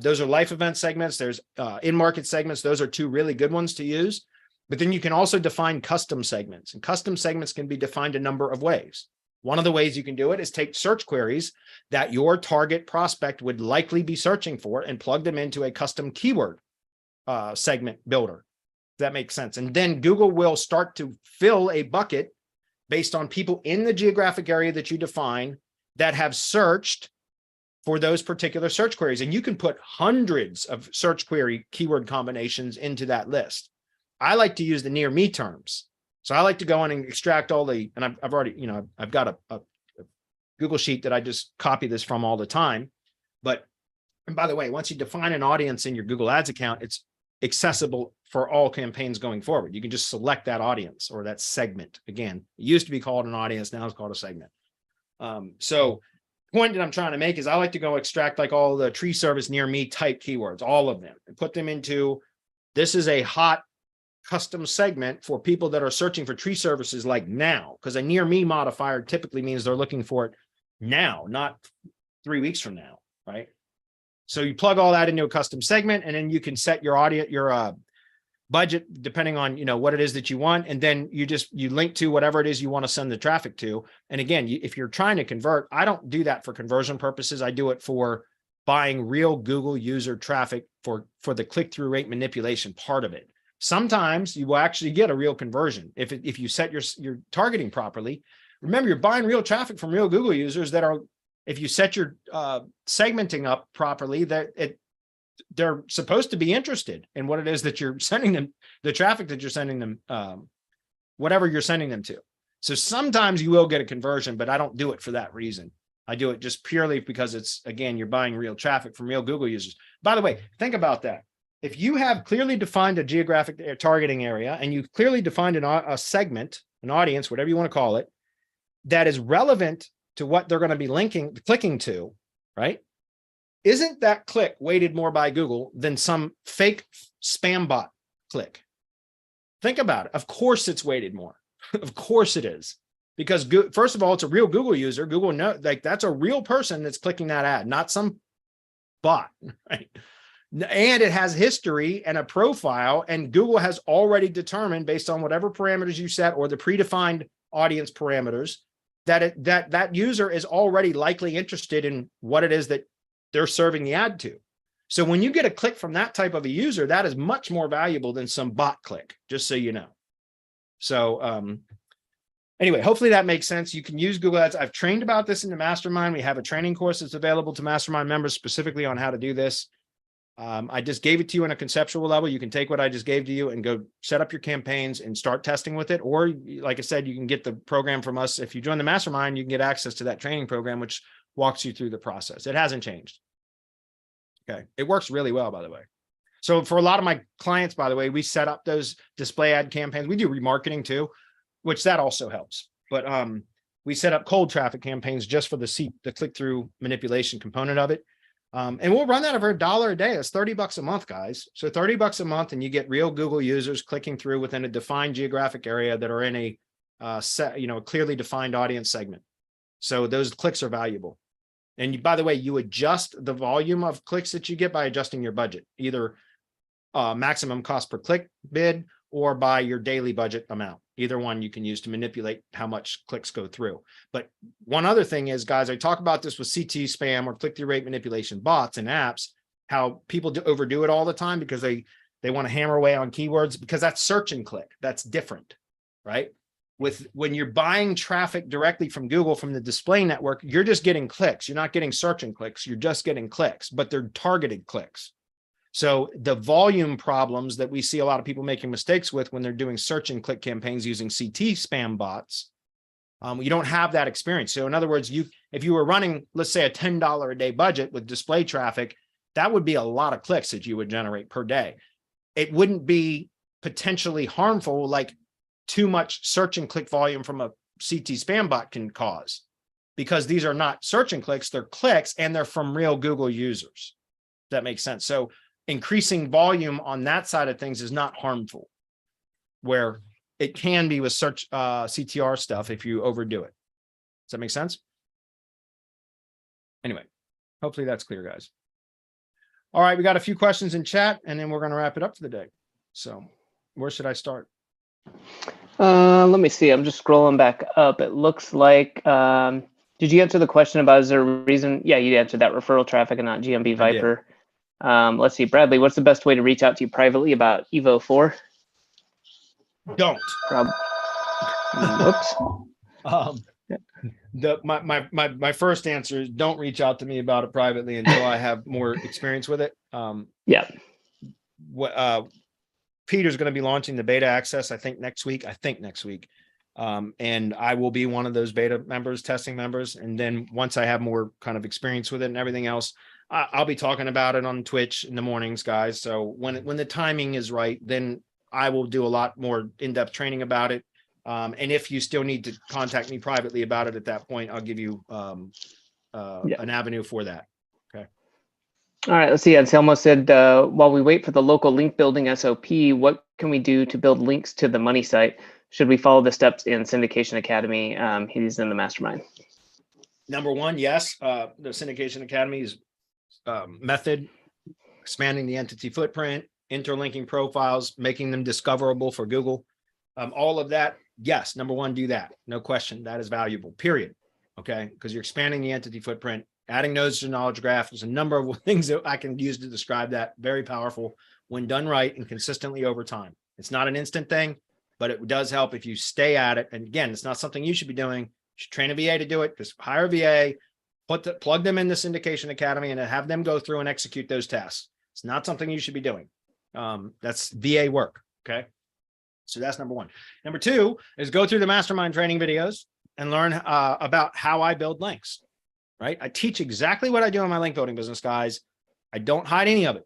Those are life event segments. There's in-market segments. Those are two really good ones to use. But then you can also define custom segments, and custom segments can be defined a number of ways. One of the ways you can do it is take search queries that your target prospect would likely be searching for and plug them into a custom keyword. segment builder. That makes sense. And then Google will start to fill a bucket based on people in the geographic area that you define that have searched for those particular search queries. And you can put hundreds of search query keyword combinations into that list. I like to use the near me terms. So I like to go in and extract all the, and I've already, you know, I've got a Google sheet that I just copy this from all the time. But, and by the way, once you define an audience in your Google Ads account, it's accessible for all campaigns going forward. You can just select that audience or that segment. Again, it used to be called an audience. Now it's called a segment. So the point that I'm trying to make is I like to go extract like all the tree service near me type keywords, all of them, and put them into, this is a hot custom segment for people that are searching for tree services like now, because a near me modifier typically means they're looking for it now, not 3 weeks from now, right? So you plug all that into a custom segment, and then you can set your audience, your budget, depending on, you know, what it is that you want. And then you link to whatever it is you want to send the traffic to. And again, if you're trying to convert, I don't do that for conversion purposes. I do it for buying real Google user traffic for the click-through rate manipulation part of it. Sometimes you will actually get a real conversion if you set your targeting properly. Remember, you're buying real traffic from real Google users that are, if you set your segmenting up properly, they're supposed to be interested in what it is that you're sending them, the traffic that you're sending them, whatever you're sending them to. So sometimes you will get a conversion, but I don't do it for that reason. I do it just purely because it's, again, you're buying real traffic from real Google users. By the way, think about that. If you have clearly defined a geographic targeting area and you've clearly defined a segment, an audience, whatever you want to call it, that is relevant to what they're going to be clicking to, right? Isn't that click weighted more by Google than some fake spam bot click? Think about it. Of course it's weighted more. Of course it is. Because first of all, it's a real Google user. Google knows, like, that's a real person that's clicking that ad, not some bot, right? And it has history and a profile, and Google has already determined, based on whatever parameters you set or the predefined audience parameters, that that user is already likely interested in what it is that they're serving the ad to. So when you get a click from that type of a user, that is much more valuable than some bot click, just so you know. So anyway, hopefully that makes sense. You can use Google Ads. I've trained about this in the Mastermind. We have a training course that's available to Mastermind members specifically on how to do this. I just gave it to you on a conceptual level. You can take what I just gave to you and go set up your campaigns and start testing with it. Or like I said, you can get the program from us. If you join the Mastermind, you can get access to that training program, which walks you through the process. It hasn't changed. Okay. It works really well, by the way. So for a lot of my clients, by the way, we set up those display ad campaigns. We do remarketing too, which that also helps. But we set up cold traffic campaigns just for the click-through manipulation component of it. And we'll run that for $1 a day. That's $30 a month, guys. So $30 a month, and you get real Google users clicking through within a defined geographic area that are in a a clearly defined audience segment. So those clicks are valuable. And by the way, you adjust the volume of clicks that you get by adjusting your budget, either maximum cost per click bid or by your daily budget amount. Either one you can use to manipulate how much clicks go through. But one other thing is, guys, I talk about this with CT spam or click-through rate manipulation bots and apps, how people overdo it all the time because they want to hammer away on keywords, because that's search and click. That's different, right? When you're buying traffic directly from Google, from the display network, you're just getting clicks. You're not getting search and clicks. You're just getting clicks, but they're targeted clicks. So the volume problems that we see a lot of people making mistakes with when they're doing search and click campaigns using CT spam bots, you don't have that experience. So in other words, if you were running, let's say, a $10 a day budget with display traffic, that would be a lot of clicks that you would generate per day. It wouldn't be potentially harmful like too much search and click volume from a CT spam bot can cause, because these are not search and clicks, they're clicks, and they're from real Google users. That makes sense. So increasing volume on that side of things is not harmful, where it can be with search CTR stuff if you overdo it. Does that make sense? Anyway, hopefully that's clear, guys. All right, we got a few questions in chat, and then we're going to wrap it up for the day. So where should I start? Let me see. I'm just scrolling back up. It looks like, did you answer the question about, is there a reason? Yeah, you answered that, referral traffic and not GMB Viper. Let's see, Bradley, what's the best way to reach out to you privately about Evo 4? Don't. Whoops. My first answer is don't reach out to me about it privately until I have more experience with it. Yeah. Peter's going to be launching the beta access, I think next week. And I will be one of those beta members, testing members. And then once I have more kind of experience with it and everything else, I'll be talking about it on Twitch in the mornings, guys. So when the timing is right, then I will do a lot more in-depth training about it. And if you still need to contact me privately about it at that point, I'll give you an avenue for that. Okay. All right, let's see. Anselmo said, while we wait for the local link building SOP, what can we do to build links to the money site? Should we follow the steps in Syndication Academy? He's in the mastermind. Number one, yes. The Syndication Academy's method, expanding the entity footprint, interlinking profiles, making them discoverable for Google. All of that, yes. Number one, do that. No question. That is valuable, period. Okay. Because you're expanding the entity footprint, adding nodes to knowledge graph. There's a number of things that I can use to describe that. Very powerful when done right and consistently over time. It's not an instant thing, but it does help if you stay at it. And again, it's not something you should be doing. You should train a VA to do it. Just hire a VA, plug them in the Syndication Academy and have them go through and execute those tasks. It's not something you should be doing. That's VA work. Okay. So that's number one. Number two is go through the mastermind training videos and learn about how I build links, right? I teach exactly what I do in my link building business, guys. I don't hide any of it.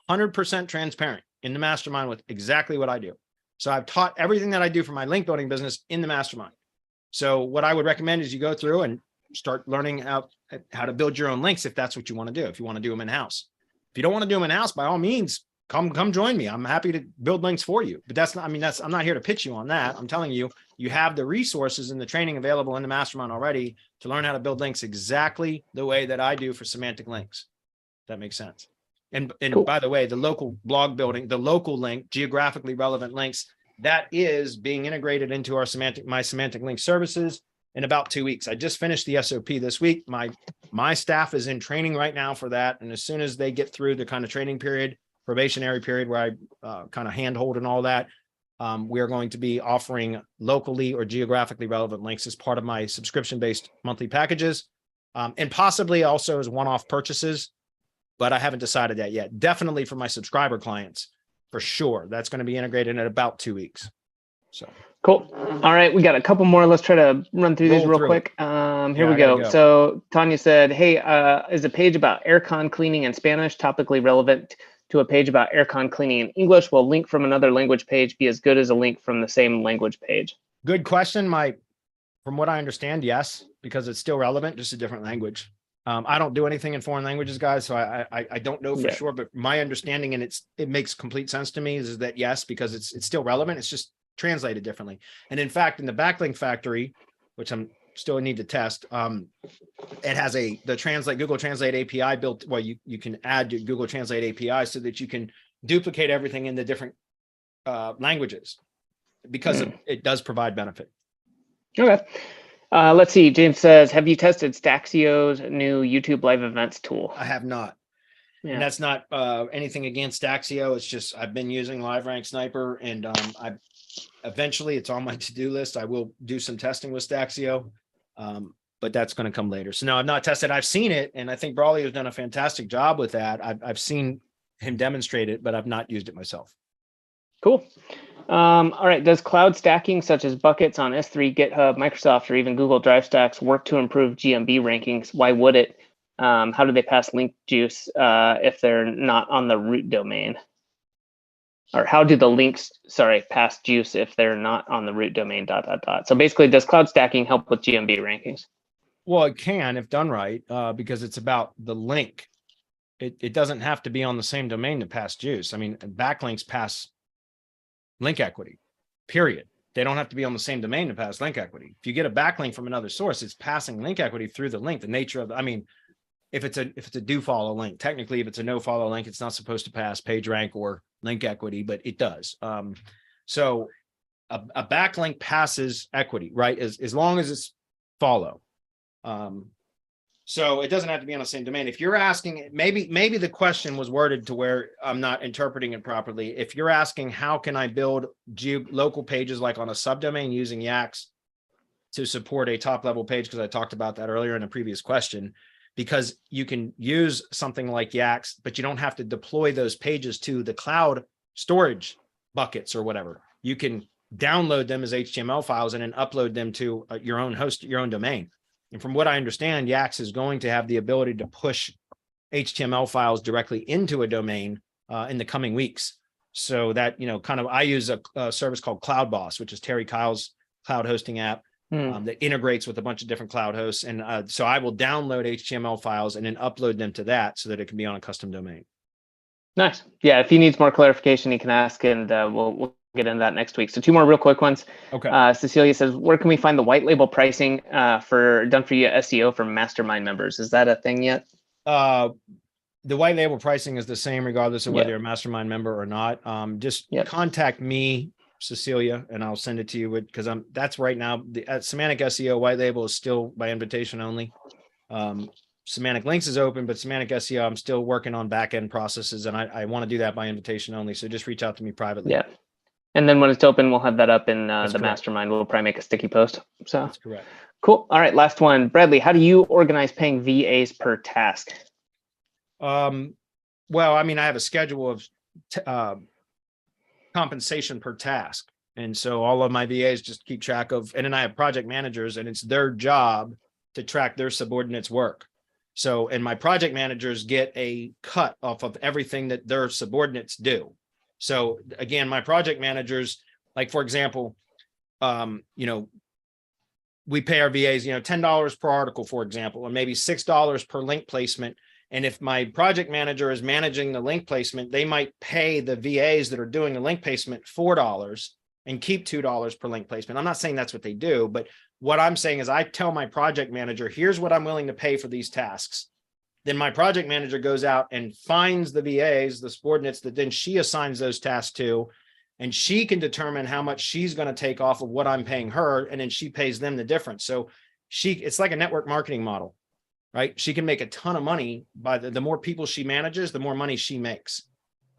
100% transparent in the mastermind with exactly what I do. So I've taught everything that I do for my link building business in the mastermind. So what I would recommend is you go through and start learning how to build your own links if that's what you want to do, if you want to do them in-house. If you don't want to do them in-house, by all means, come join me. I'm happy to build links for you. But that's not, I'm not here to pitch you on that. I'm telling you, you have the resources and the training available in the mastermind already to learn how to build links exactly the way that I do for semantic links. That makes sense. And cool. By the way, the local blog building, the local link, geographically relevant links, that is being integrated into our my semantic link services in about 2 weeks. I just finished the SOP this week. My staff is in training right now for that. And as soon as they get through the kind of training period, probationary period where I kind of handhold and all that, we are going to be offering locally or geographically relevant links as part of my subscription-based monthly packages, and possibly also as one-off purchases, but I haven't decided that yet. Definitely for my subscriber clients, for sure. That's going to be integrated in about 2 weeks. So cool. All right, we got a couple more. Let's try to run through these real quick. Here we go. So Tanya said, hey, is a page about aircon cleaning in Spanish topically relevant to a page about aircon cleaning in English? Will a link from another language page be as good as a link from the same language page? Good question. From what I understand, yes, because it's still relevant, just a different language. I don't do anything in foreign languages, guys, so I don't know for sure, but my understanding, and it makes complete sense to me, is that yes, because it's still relevant. It's just translated differently. And in fact, in the backlink factory, which I'm still need to test, it has the Google Translate API built where you can add your Google Translate API so that you can duplicate everything in the different languages, because it does provide benefit. Okay. Let's see. James says, have you tested Staxio's new YouTube live events tool? I have not. Yeah. And that's not anything against Staxio. It's just I've been using LiveRank Sniper, and eventually it's on my to-do list. I will do some testing with Staxio, but that's going to come later. So no, I've not tested. I've seen it, and I think Brawley has done a fantastic job with that. I've seen him demonstrate it, but I've not used it myself. Cool. All right. Does cloud stacking such as buckets on S3, GitHub, Microsoft, or even Google Drive Stacks work to improve GMB rankings? Why would it? How do they pass link juice if they're not on the root domain? Or how do the links, pass juice if they're not on the root domain, ... So basically, does cloud stacking help with GMB rankings? Well, it can if done right, because it's about the link. It doesn't have to be on the same domain to pass juice. I mean, backlinks pass link equity, period. They don't have to be on the same domain to pass link equity. If you get a backlink from another source, it's passing link equity through the link. The nature of, if it's a do follow link, technically, if it's a no follow link, it's not supposed to pass page rank or link equity, but it does. So a backlink passes equity, right? As long as it's follow. So it doesn't have to be on the same domain. If you're asking, maybe the question was worded to where I'm not interpreting it properly. If you're asking, how can I build local pages like on a subdomain using Yaks to support a top level page? Because I talked about that earlier in a previous question, because you can use something like Yaks, but you don't have to deploy those pages to the cloud storage buckets or whatever. You can download them as HTML files and then upload them to your own host, your own domain. And from what I understand, Yaks is going to have the ability to push HTML files directly into a domain in the coming weeks. So that, kind of, I use a service called Cloud Boss, which is Terry Kyle's cloud hosting app that integrates with a bunch of different cloud hosts. And so I will download HTML files and then upload them to that so that it can be on a custom domain. Nice. Yeah. If he needs more clarification, he can ask, and we'll get into that next week. So 2 more real quick ones. Okay. Cecilia says, where can we find the white label pricing for done for you SEO for Mastermind members? Is that a thing yet? The white label pricing is the same regardless of whether you're a Mastermind member or not. Just contact me, Cecilia, and I'll send it to you because that's right now. The Semantic SEO white label is still by invitation only. Semantic Links is open, but Semantic SEO, I'm still working on back-end processes, and I want to do that by invitation only. So just reach out to me privately. Yeah. And then when it's open, we'll have that up in the correct. Mastermind. We'll probably make a sticky post. So That's correct. Cool. All right. Last one. Bradley, how do you organize paying VAs per task? Well, I mean, I have a schedule of compensation per task. And so all of my VAs just keep track of, and then I have project managers, and it's their job to track their subordinates' work. So, and my project managers get a cut off of everything that their subordinates do. So again, my project managers, like, for example, we pay our VAs, $10 per article, for example, or maybe $6 per link placement. And if my project manager is managing the link placement, they might pay the VAs that are doing the link placement $4 and keep $2 per link placement. I'm not saying that's what they do, but what I'm saying is I tell my project manager, here's what I'm willing to pay for these tasks. Then my project manager goes out and finds the VAs, the subordinates that then she assigns those tasks to, and she can determine how much she's going to take off of what I'm paying her, and then she pays them the difference. So it's like a network marketing model, right? She can make a ton of money by the more people she manages, the more money she makes.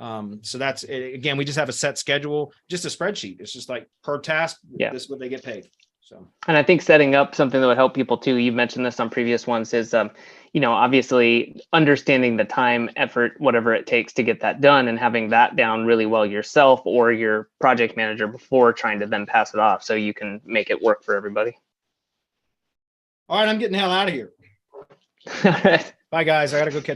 So that's, again, we just have a set schedule, just a spreadsheet. It's just like per task, this is what they get paid. So, and I think setting up something that would help people too, you've mentioned this on previous ones, is, obviously understanding the time, effort, whatever it takes to get that done, and having that down really well yourself or your project manager before trying to then pass it off so you can make it work for everybody. All right, I'm getting the hell out of here. All right. Bye, guys. I got to go catch